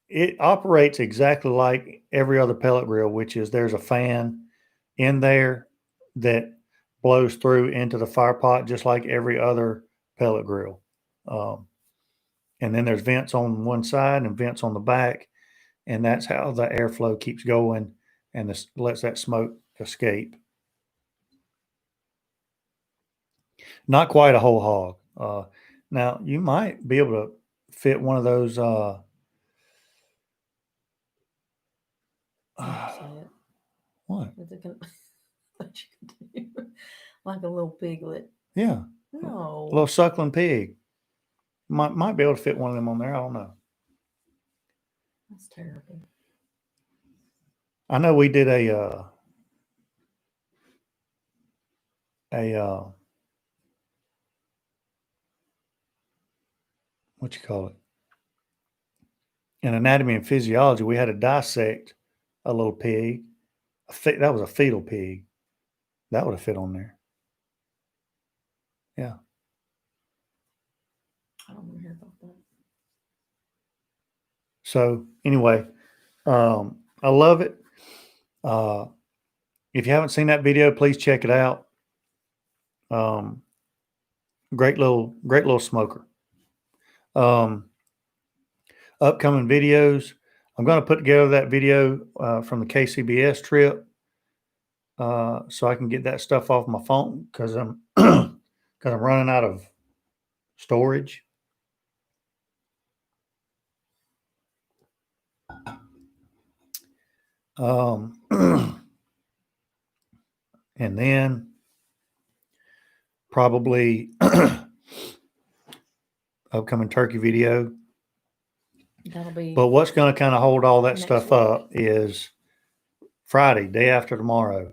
It operates exactly like every other pellet grill, which is there's a fan in there that blows through into the fire pot, just like every other pellet grill. And then there's vents on one side and vents on the back, and that's how the airflow keeps going and lets that smoke escape. Not quite a whole hog. Now you might be able to fit one of those. Don't say it. What? Is it gonna, what you can do? Like a little piglet. Yeah, a No. little suckling pig. Might be able to fit one of them on there. I don't know. That's terrible. I know we did what you call it? In anatomy and physiology, we had to dissect a little pig. That was a fetal pig. That would have fit on there. Yeah. I don't want to hear about that. So anyway, I love it. If you haven't seen that video, please check it out. Great little smoker. Upcoming videos. I'm going to put together that video from the KCBS trip so I can get that stuff off my phone because I'm running out of storage. And then probably upcoming turkey video. That'll be. But what's going to kind of hold all that next stuff week. up is Friday, day after tomorrow.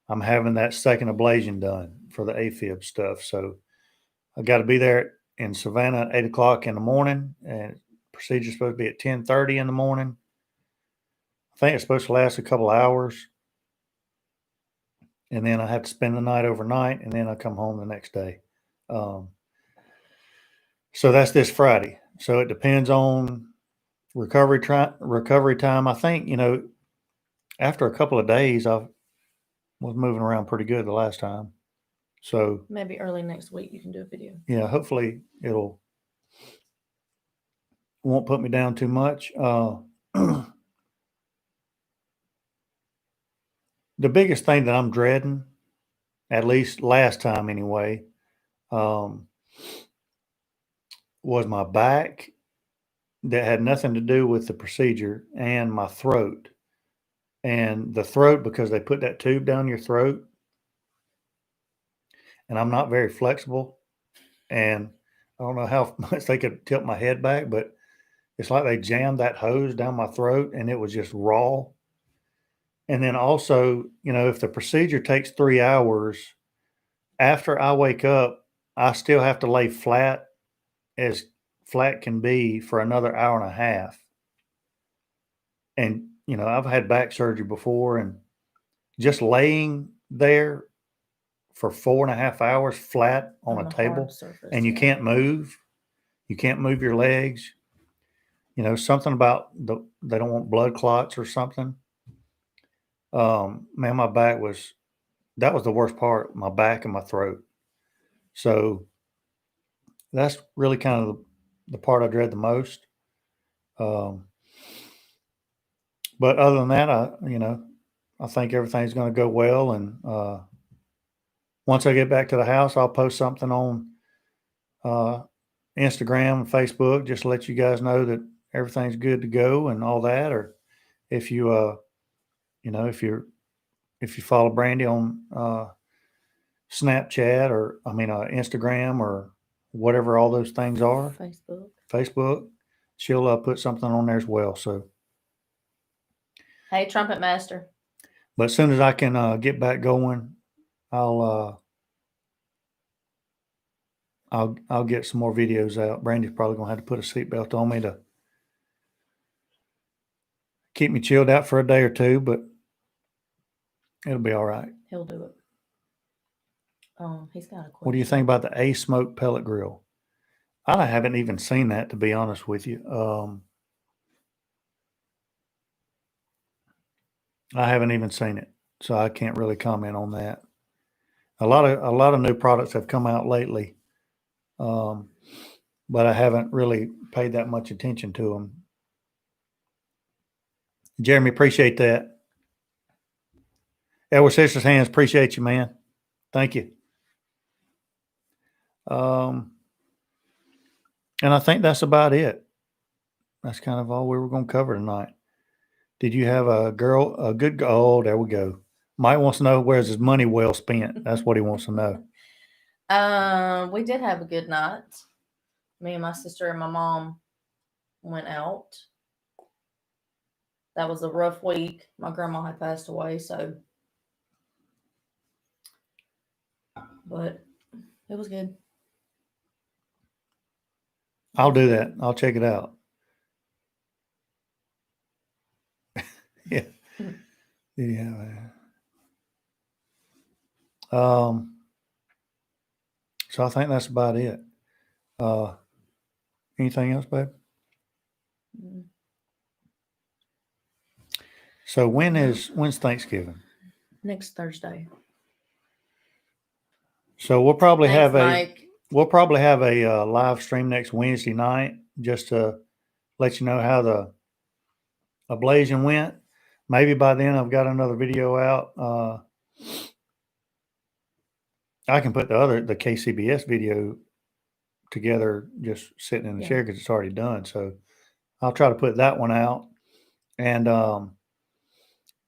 I'm having that second ablation done for the AFib stuff. So I got to be there in Savannah at 8 o'clock in the morning, and procedure's supposed to be at 10:30 in the morning. I think it's supposed to last a couple hours. And then I have to spend the night overnight, and then I come home the next day. So that's this Friday. So it depends on recovery time. I think, after a couple of days, I was moving around pretty good the last time. So Maybe early next week you can do a video. yeah, hopefully won't put me down too much. The biggest thing that I'm dreading, at least last time anyway, was my back that had nothing to do with the procedure and my throat. And the throat, because they put that tube down your throat, and I'm not very flexible, and I don't know how much they could tilt my head back, but it's like they jammed that hose down my throat and it was just raw. And then also, if the procedure takes 3 hours, after I wake up, I still have to lay flat as flat can be for another hour and a half. And, I've had back surgery before, and just laying there for 4.5 hours flat on a table, surface, and you can't move. You can't move your legs. Something about they don't want blood clots or something. Man, my back that was the worst part, my back and my throat. So that's really kind of the part I dread the most. But other than that, I think everything's going to go well. And once I get back to the house, I'll post something on Instagram and Facebook, just to let you guys know that everything's good to go and all that. Or if you, if you follow Brandy on Snapchat or Instagram or whatever all those things are, Facebook, she'll put something on there as well. So, hey, Trumpet Master. but as soon as I can get back going, I'll get some more videos out. Brandy's probably gonna have to put a seatbelt on me to keep me chilled out for a day or two, but it'll be all right. He'll do it. He's got a question. What do you think about the A-Smoke pellet grill? I haven't even seen that, to be honest with you. I haven't even seen it, so I can't really comment on that. A lot of new products have come out lately, but I haven't really paid that much attention to them. Jeremy, appreciate that. Edward Sisters Hands, appreciate you, man. Thank you. And I think that's about it. That's kind of all we were going to cover tonight. Did you have a good girl? Oh, there we go. Mike wants to know, where's his money well spent? That's what he wants to know. We did have a good night. Me and my sister and my mom went out. That was a rough week. My grandma had passed away, but it was good. I'll do that. I'll check it out. Yeah. Yeah. So I think that's about it. Anything else, babe? So when's Thanksgiving? Next Thursday. So we'll probably Thanks, have Mike. a live stream next Wednesday night, just to let you know how the ablation went. Maybe by then I've got another video out. I can put the KCBS video together, just sitting in the chair, because it's already done. So I'll try to put that one out, and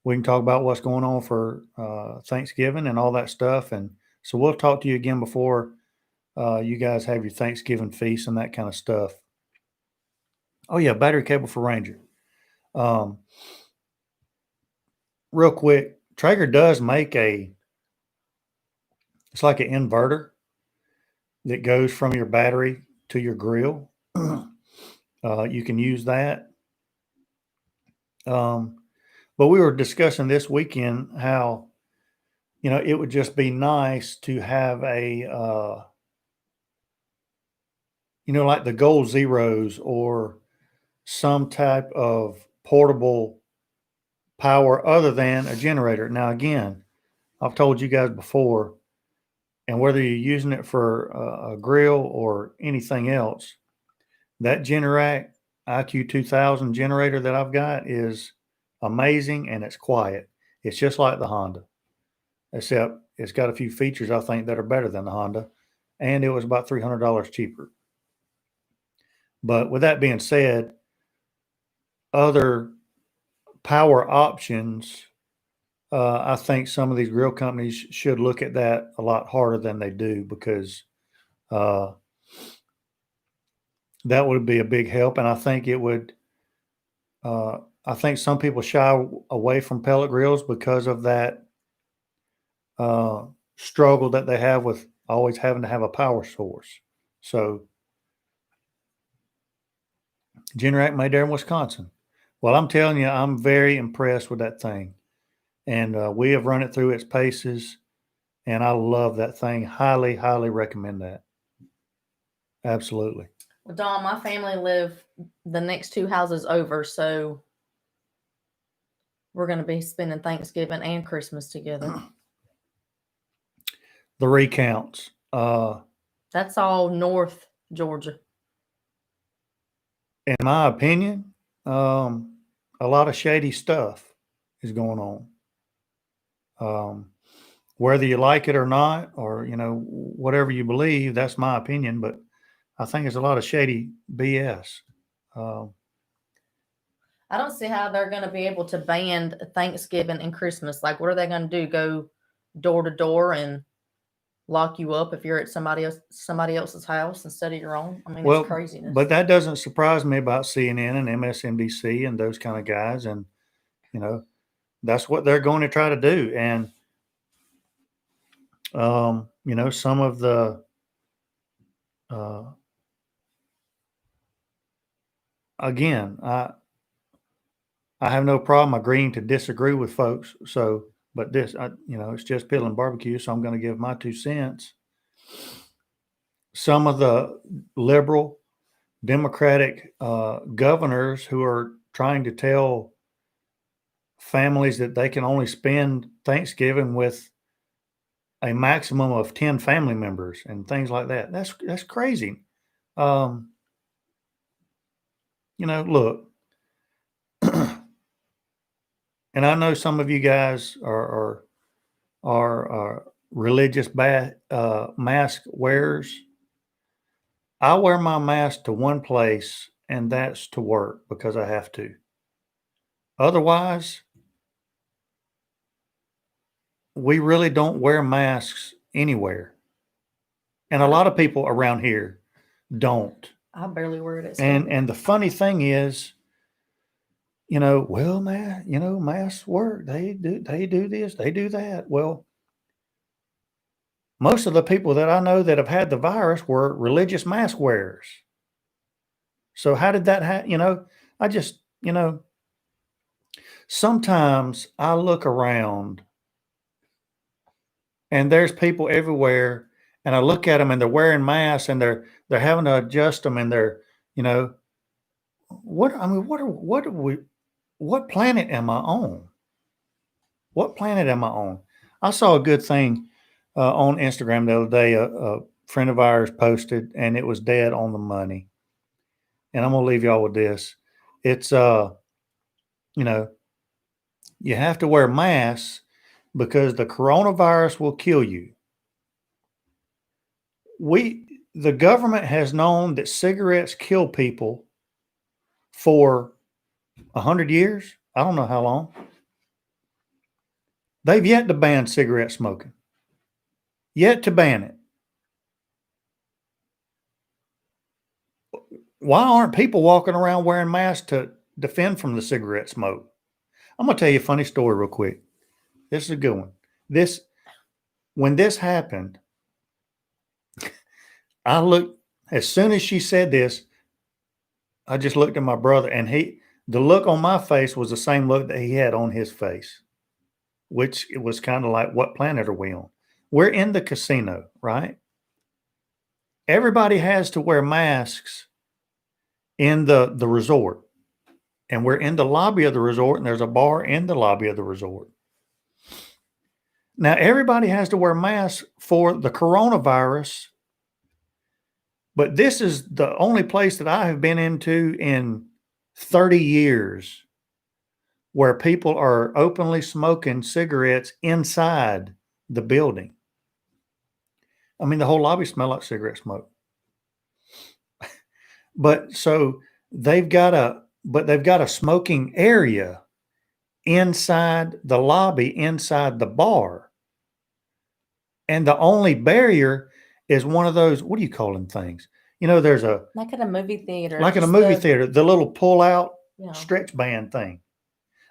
we can talk about what's going on for Thanksgiving and all that stuff. And so we'll talk to you again before you guys have your Thanksgiving feast and that kind of stuff. Oh yeah, battery cable for Ranger. Real quick, Traeger does make it's like an inverter that goes from your battery to your grill. You can use that. But we were discussing this weekend how, it would just be nice to have like the Gold Zeros or some type of portable power other than a generator. Now, again, I've told you guys before, and whether you're using it for a grill or anything else, that Generac IQ 2000 generator that I've got is amazing, and it's quiet. It's just like the Honda, except it's got a few features I think that are better than the Honda, and it was about $300 cheaper. But with that being said, other power options, I think some of these grill companies should look at that a lot harder than they do, because that would be a big help. And I think it would, I think some people shy away from pellet grills because of that struggle that they have with always having to have a power source. So Generac made there in Wisconsin. Well, I'm telling you, I'm very impressed with that thing. And we have run it through its paces, and I love that thing. Highly, highly recommend that. Absolutely. Well, Dawn, my family live the next two houses over, so we're going to be spending Thanksgiving and Christmas together. The recounts. That's all North Georgia. In my opinion, a lot of shady stuff is going on. Whether you like it or not, or whatever you believe, that's my opinion. But I think there's a lot of shady BS. I don't see how they're going to be able to ban Thanksgiving and Christmas. Like, what are they going to do? Go door to door and lock you up if you're at somebody else's house instead of your own? I mean, it's craziness. But that doesn't surprise me about CNN and MSNBC and those kind of guys. And, that's what they're going to try to do. And, some of the, again, I have no problem agreeing to disagree with folks. So, but this, it's Jus Piddlin barbecue, so I'm going to give my 2 cents. Some of the liberal Democratic governors who are trying to tell families that they can only spend Thanksgiving with a maximum of 10 family members and things like that. That's crazy. Look, and I know some of you guys are religious mask wearers. I wear my mask to one place, and that's to work because I have to. Otherwise, we really don't wear masks anywhere. And a lot of people around here don't. I barely wear it at school. And the funny thing is, well, masks work. They do this, they do that. Well, most of the people that I know that have had the virus were religious mask wearers. So how did that happen? I just, sometimes I look around and there's people everywhere and I look at them and they're wearing masks and they're having to adjust them and they're, you know, what planet am I on? What planet am I on? I saw a good thing on Instagram the other day. A friend of ours posted, and it was dead on the money. And I'm gonna leave y'all with this. It's you have to wear masks because the coronavirus will kill you. The government has known that cigarettes kill people for 100 years. I don't know how long. They've yet to ban cigarette smoking. Yet to ban it. Why aren't people walking around wearing masks to defend from the cigarette smoke? I'm going to tell you a funny story real quick. This is a good one. When this happened, I looked, as soon as she said this, I just looked at my brother and the look on my face was the same look that he had on his face, which it was kind of like, what planet are we on? We're in the casino, right? Everybody has to wear masks in the resort. And we're in the lobby of the resort, and there's a bar in the lobby of the resort. Now, everybody has to wear masks for the coronavirus, but this is the only place that I have been into in 30 years where people are openly smoking cigarettes inside the building. I mean, the whole lobby smelled like cigarette smoke. But so they've got a smoking area inside the lobby, inside the bar. And the only barrier is one of those, what do you call them things? There's like at a movie theater. Like in a movie theater, the little pull out stretch band thing.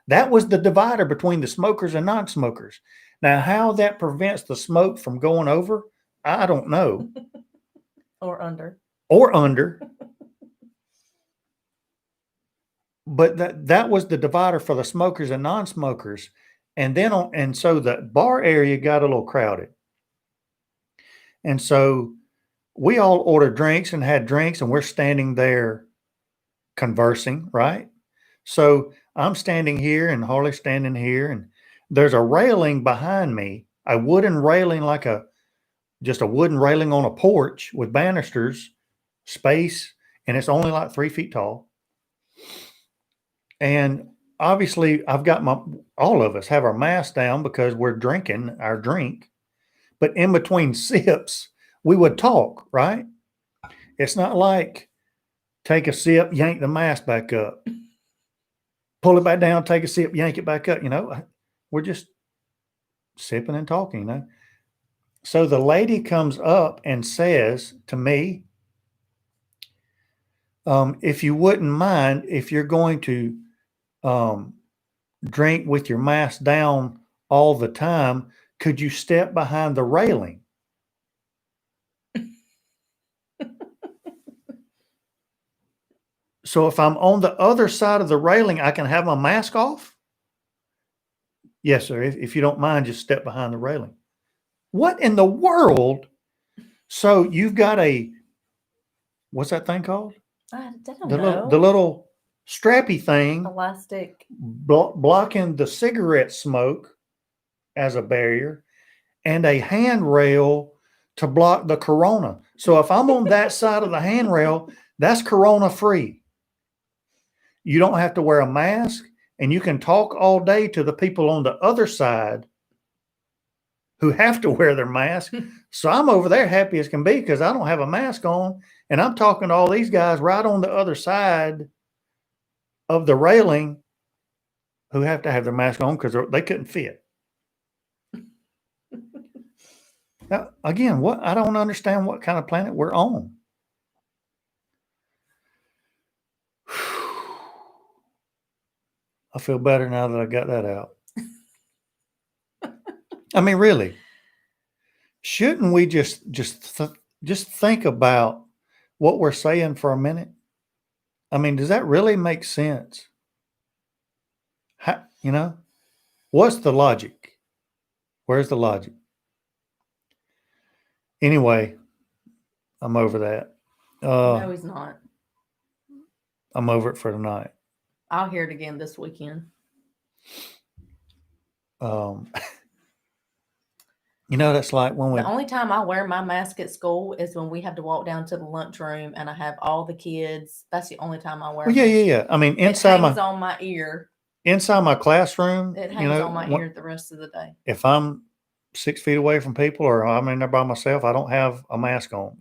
That was the divider between the smokers and non-smokers. Now, how that prevents the smoke from going over, I don't know. Or under. But that was the divider for the smokers and non-smokers. And so the bar area got a little crowded. And so we all ordered drinks and had drinks, and we're standing there conversing, right? So I'm standing here and Harley's standing here, and there's a railing behind me, a wooden railing, just a wooden railing on a porch with banisters, space, and it's only like 3 feet tall. And obviously all of us have our masks down because we're drinking our drink, but in between sips, we would talk, right? It's not like take a sip, yank the mask back up, pull it back down, take a sip, yank it back up. We're just sipping and talking, So the lady comes up and says to me, if you wouldn't mind, if you're going to drink with your mask down all the time, could you step behind the railing? So if I'm on the other side of the railing, I can have my mask off? Yes, sir. If you don't mind, just step behind the railing. What in the world? So you've got what's that thing called? I don't know. The little strappy thing. Elastic. Blocking the cigarette smoke as a barrier, and a handrail to block the corona. So if I'm on that side of the handrail, that's corona free. You don't have to wear a mask, and you can talk all day to the people on the other side who have to wear their mask. So I'm over there happy as can be because I don't have a mask on. And I'm talking to all these guys right on the other side of the railing who have to have their mask on because they couldn't fit. Now, again, I don't understand what kind of planet we're on. I feel better now that I got that out. I mean, really, shouldn't we just think about what we're saying for a minute? I mean, does that really make sense? What's the logic? Where's the logic? Anyway, I'm over that. No, he's not. I'm over it for tonight. I'll hear it again this weekend. That's like when the only time I wear my mask at school is when we have to walk down to the lunchroom and I have all the kids. That's the only time I wear. Well, yeah. I mean, it hangs on my ear. Inside my classroom, it hangs on my ear the rest of the day. If I'm 6 feet away from people or I'm in there by myself, I don't have a mask on.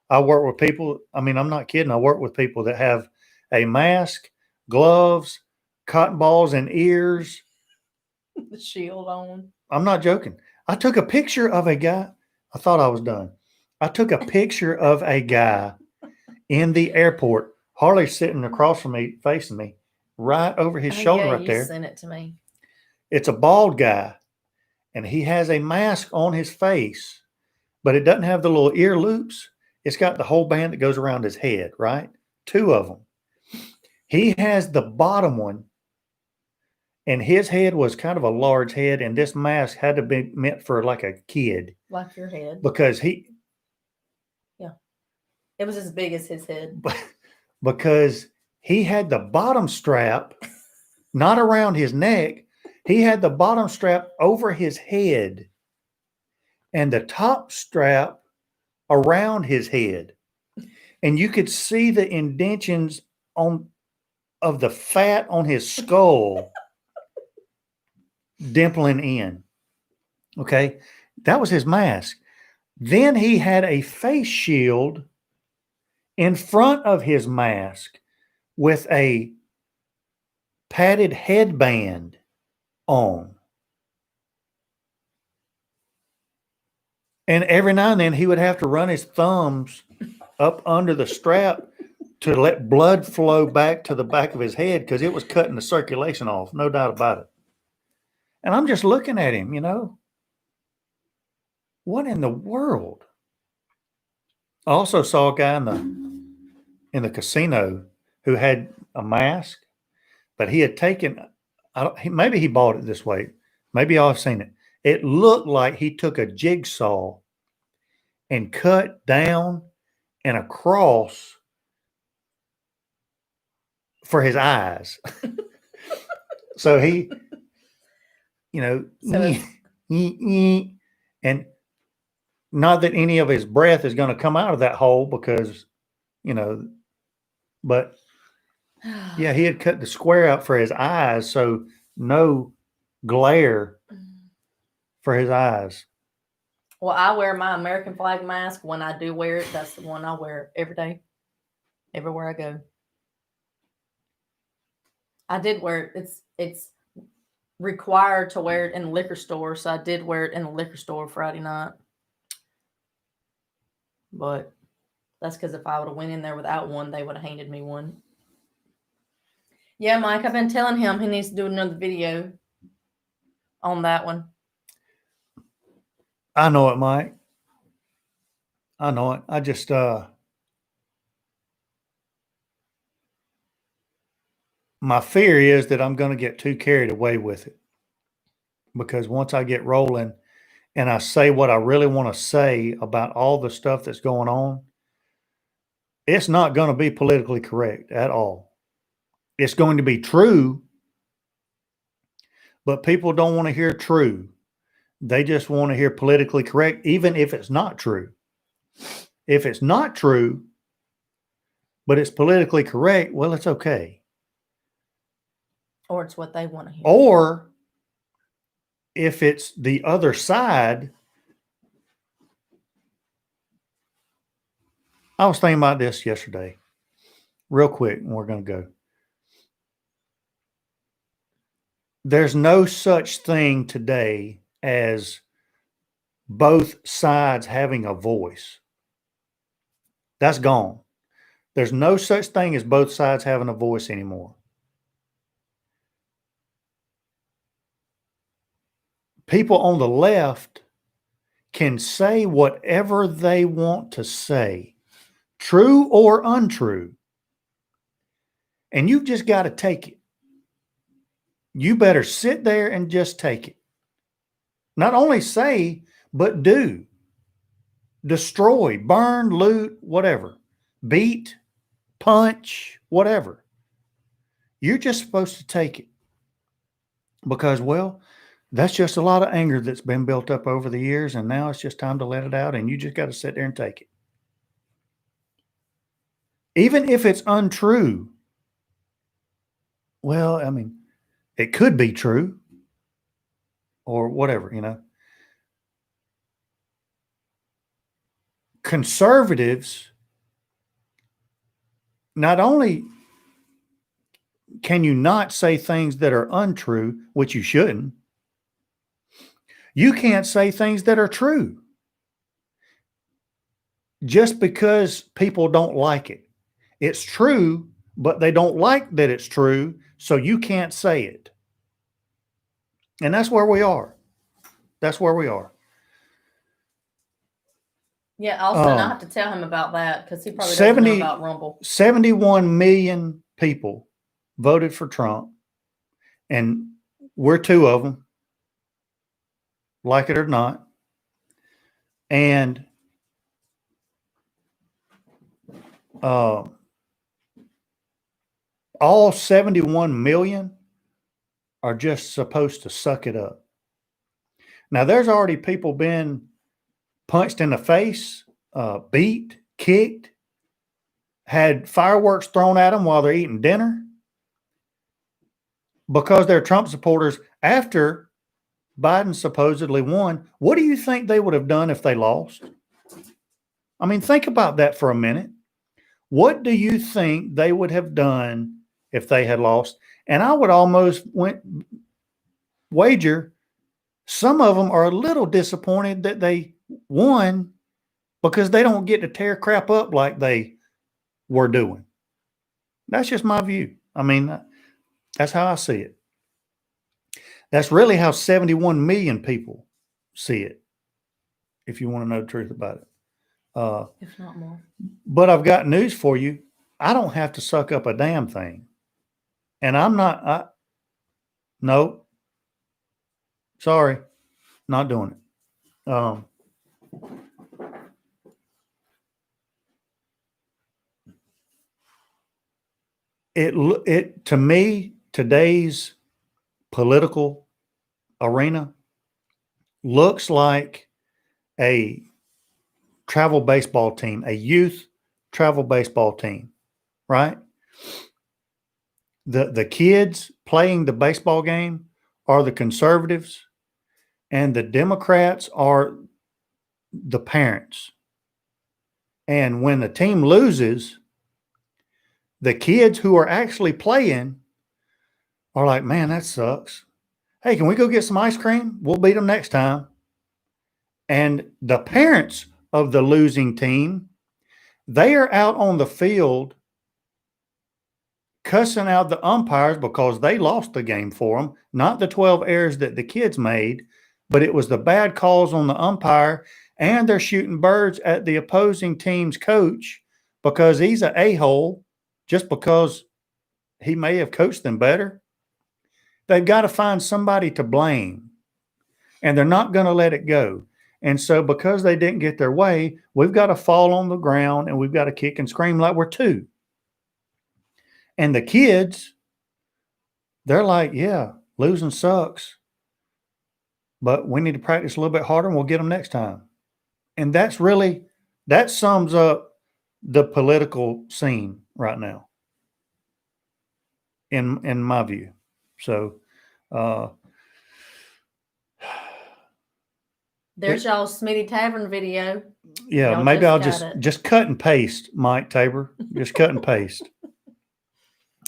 I work with people. I mean, I'm not kidding. I work with people that have a mask, gloves, cotton balls in ears, the shield on. I'm not joking. I took a picture of a guy. I thought I was done. I took a picture of a guy in the airport. Harley's sitting across from me, facing me, right over his shoulder right there. You sent it to me. It's a bald guy, and he has a mask on his face, but it doesn't have the little ear loops. It's got the whole band that goes around his head, right? 2 of them. He has the bottom one, and his head was kind of a large head, and this mask had to be meant for like a kid. Like your head. Because Yeah. It was as big as his head. Because he had the bottom strap not around his neck. He had the bottom strap over his head and the top strap around his head. And you could see the indentions of the fat on his skull dimpling in. Okay. That was his mask. Then he had a face shield in front of his mask with a padded headband on. And every now and then he would have to run his thumbs up under the strap to let blood flow back to the back of his head because it was cutting the circulation off, no doubt about it. And I'm just looking at him, what in the world? I also saw a guy in the casino who had a mask, but he had taken, maybe he bought it this way. Maybe I've seen it. It looked like he took a jigsaw and cut down and across for his eyes. So he, and not that any of his breath is going to come out of that hole because, but yeah, he had cut the square out for his eyes. So no glare for his eyes. Well, I wear my American flag mask when I do wear it. That's the one I wear every day, everywhere I go. I did wear it. It's required to wear it in the liquor store, so I did wear it in the liquor store Friday night. But that's because if I would have went in there without one, they would have handed me one. Yeah, Mike, I've been telling him he needs to do another video on that one. I know it, Mike. I know it. I just, my fear is that I'm going to get too carried away with it. Because once I get rolling and I say what I really want to say about all the stuff that's going on, it's not going to be politically correct at all. It's going to be true, but people don't want to hear true. They just want to hear politically correct, even if it's not true. If it's not true, but it's politically correct, well, it's okay. Or it's what they want to hear. Or if it's the other side, I was thinking about this yesterday, real quick, and we're going to go. There's no such thing today as both sides having a voice. That's gone. There's no such thing as both sides having a voice anymore. People on the left can say whatever they want to say, true or untrue, and you've just got to take it. You better sit there and just take it. Not only say, but do. Destroy, burn, loot, whatever. Beat, punch, whatever. You're just supposed to take it. Because, well, that's just a lot of anger that's been built up over the years, and now it's just time to let it out, and you just got to sit there and take it. Even if it's untrue, well, I mean, it could be true or whatever, you know. Conservatives, not only can you not say things that are untrue, which you shouldn't, you can't say things that are true just because people don't like it. It's true, but they don't like that it's true, so you can't say it. And that's where we are. That's where we are. Yeah, Austin, I have to tell him about that because he probably doesn't know about Rumble. 71 million people voted for Trump, and we're two of them, like it or not. And all 71 million are just supposed to suck it up. Now, there's already people been punched in the face, beat, kicked, had fireworks thrown at them while they're eating dinner because they're Trump supporters after Biden supposedly won. What do you think they would have done if they lost? I mean, think about that for a minute. What do you think they would have done if they had lost? And I would almost wager some of them are a little disappointed that they won because they don't get to tear crap up like they were doing. That's just my view. I mean, that's how I see it. That's really how 71 million people see it, if you want to know the truth about it. If not more. But I've got news for you. I don't have to suck up a damn thing. And I'm not, no, sorry, not doing it. It to me, today's political arena looks like a travel baseball team, a youth travel baseball team, right? The kids playing the baseball game are the conservatives, and the Democrats are the parents. And when the team loses, the kids who are actually playing are like, man, that sucks. Hey, can we go get some ice cream? We'll beat them next time. And the parents of the losing team, they are out on the field cussing out the umpires because they lost the game for them, not the 12 errors that the kids made, but it was the bad calls on the umpire, and they're shooting birds at the opposing team's coach because he's an a-hole just because he may have coached them better. They've got to find somebody to blame, and they're not going to let it go. And so because they didn't get their way, we've got to fall on the ground and we've got to kick and scream like we're two. And the kids, they're like, yeah, losing sucks, but we need to practice a little bit harder and we'll get them next time. And that sums up the political scene right now, in my view. So There's y'all's Smitty Tavern video. Yeah, Y'all maybe just I'll got just cut and paste, Mike Tabor. Just cut and paste.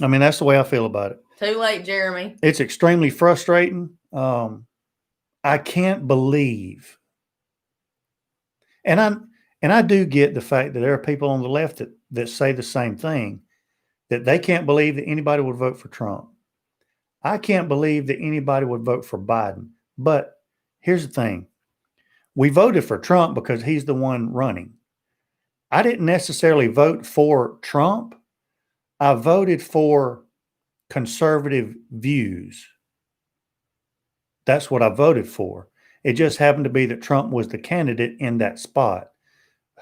I mean, that's the way I feel about it. Too late, Jeremy. It's extremely frustrating. I can't believe, and I do get the fact that there are people on the left that say the same thing, that they can't believe that anybody would vote for Trump. I can't believe that anybody would vote for Biden. But here's the thing. We voted for Trump because he's the one running. I didn't necessarily vote for Trump. I voted for conservative views. That's what I voted for. It just happened to be that Trump was the candidate in that spot.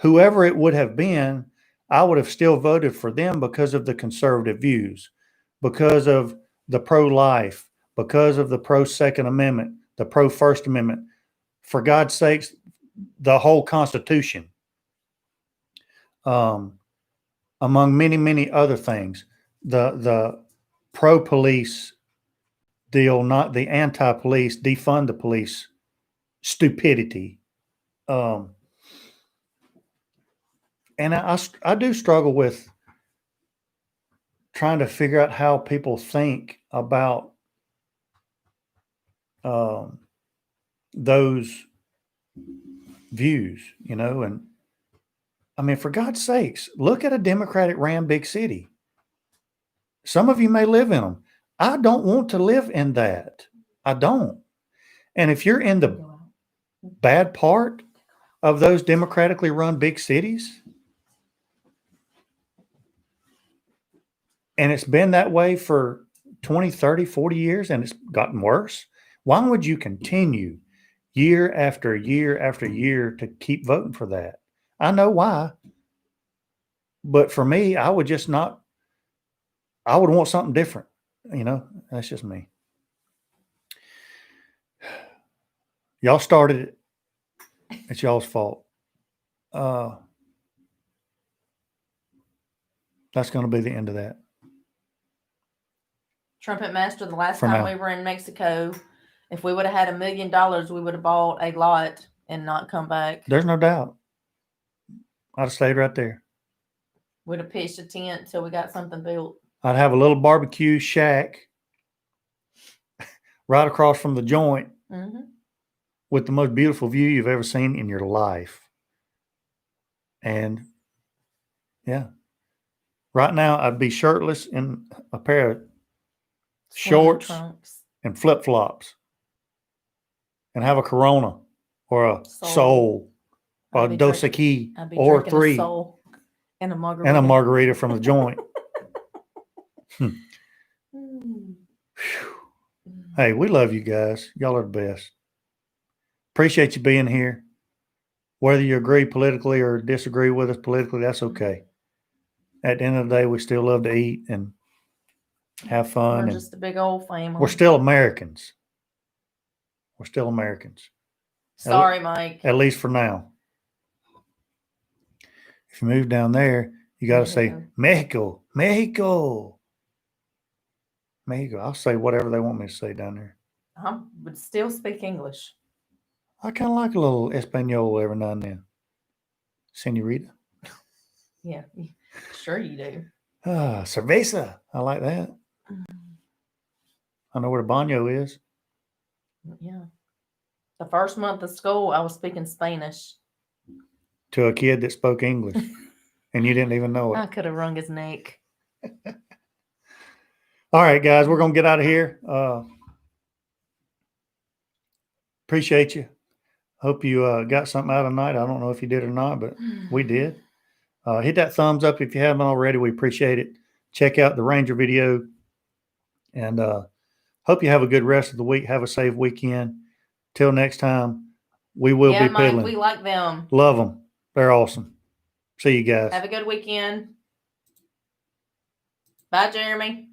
Whoever it would have been, I would have still voted for them because of the conservative views, because of the pro-life, because of the pro-Second Amendment, the pro-First Amendment. For God's sakes, the whole Constitution. Among many, many other things. The pro-police deal, not the anti-police, defund the police stupidity. And I do struggle with trying to figure out how people think about those views, and I mean, for God's sakes, look at a Democratic ran big city. Some of you may live in them. I don't want to live in that. I don't. And if you're in the bad part of those democratically run big cities, and it's been that way for 20, 30, 40 years, and it's gotten worse, why would you continue year after year after year to keep voting for that? I know why. But for me, I would just not, I would want something different. That's just me. Y'all started it. It's y'all's fault. That's going to be the end of that. Trumpet Master, the last For time now. we were in Mexico, if we would have had $1 million, we would have bought a lot and not come back. There's no doubt. I'd have stayed right there. We'd have pitched a tent till we got something built. I'd have a little barbecue shack right across from the joint with the most beautiful view you've ever seen in your life. And yeah, right now I'd be shirtless in a pair of shorts trunks and flip-flops and have a Corona or a Sol or a Dos Equis or three and a margarita. And a margarita from the joint. Hey, we love you guys. Y'all are the best. Appreciate you being here. Whether you agree politically or disagree with us politically, that's okay. At the end of the day, we still love to eat and have fun. We're just a big old family. We're still Americans. We're still Americans. Sorry, Mike. At least for now. If you move down there, you got to say Mexico, Mexico, Mexico. I'll say whatever they want me to say down there. I would still speak English. I kind of like a little Espanol every now and then. Senorita. Yeah, sure you do. Cerveza. I like that. I know where the baño is. Yeah. The first month of school, I was speaking Spanish. To a kid that spoke English. And you didn't even know it. I could have wrung his neck. All right, guys, we're going to get out of here. Appreciate you. Hope you got something out of the night. I don't know if you did or not, but we did. Hit that thumbs up if you haven't already. We appreciate it. Check out the Ranger video. And hope you have a good rest of the week. Have a safe weekend. Till next time, we will be Mike, piddling. we like them. Love them. They're awesome. See you guys. Have a good weekend. Bye, Jeremy.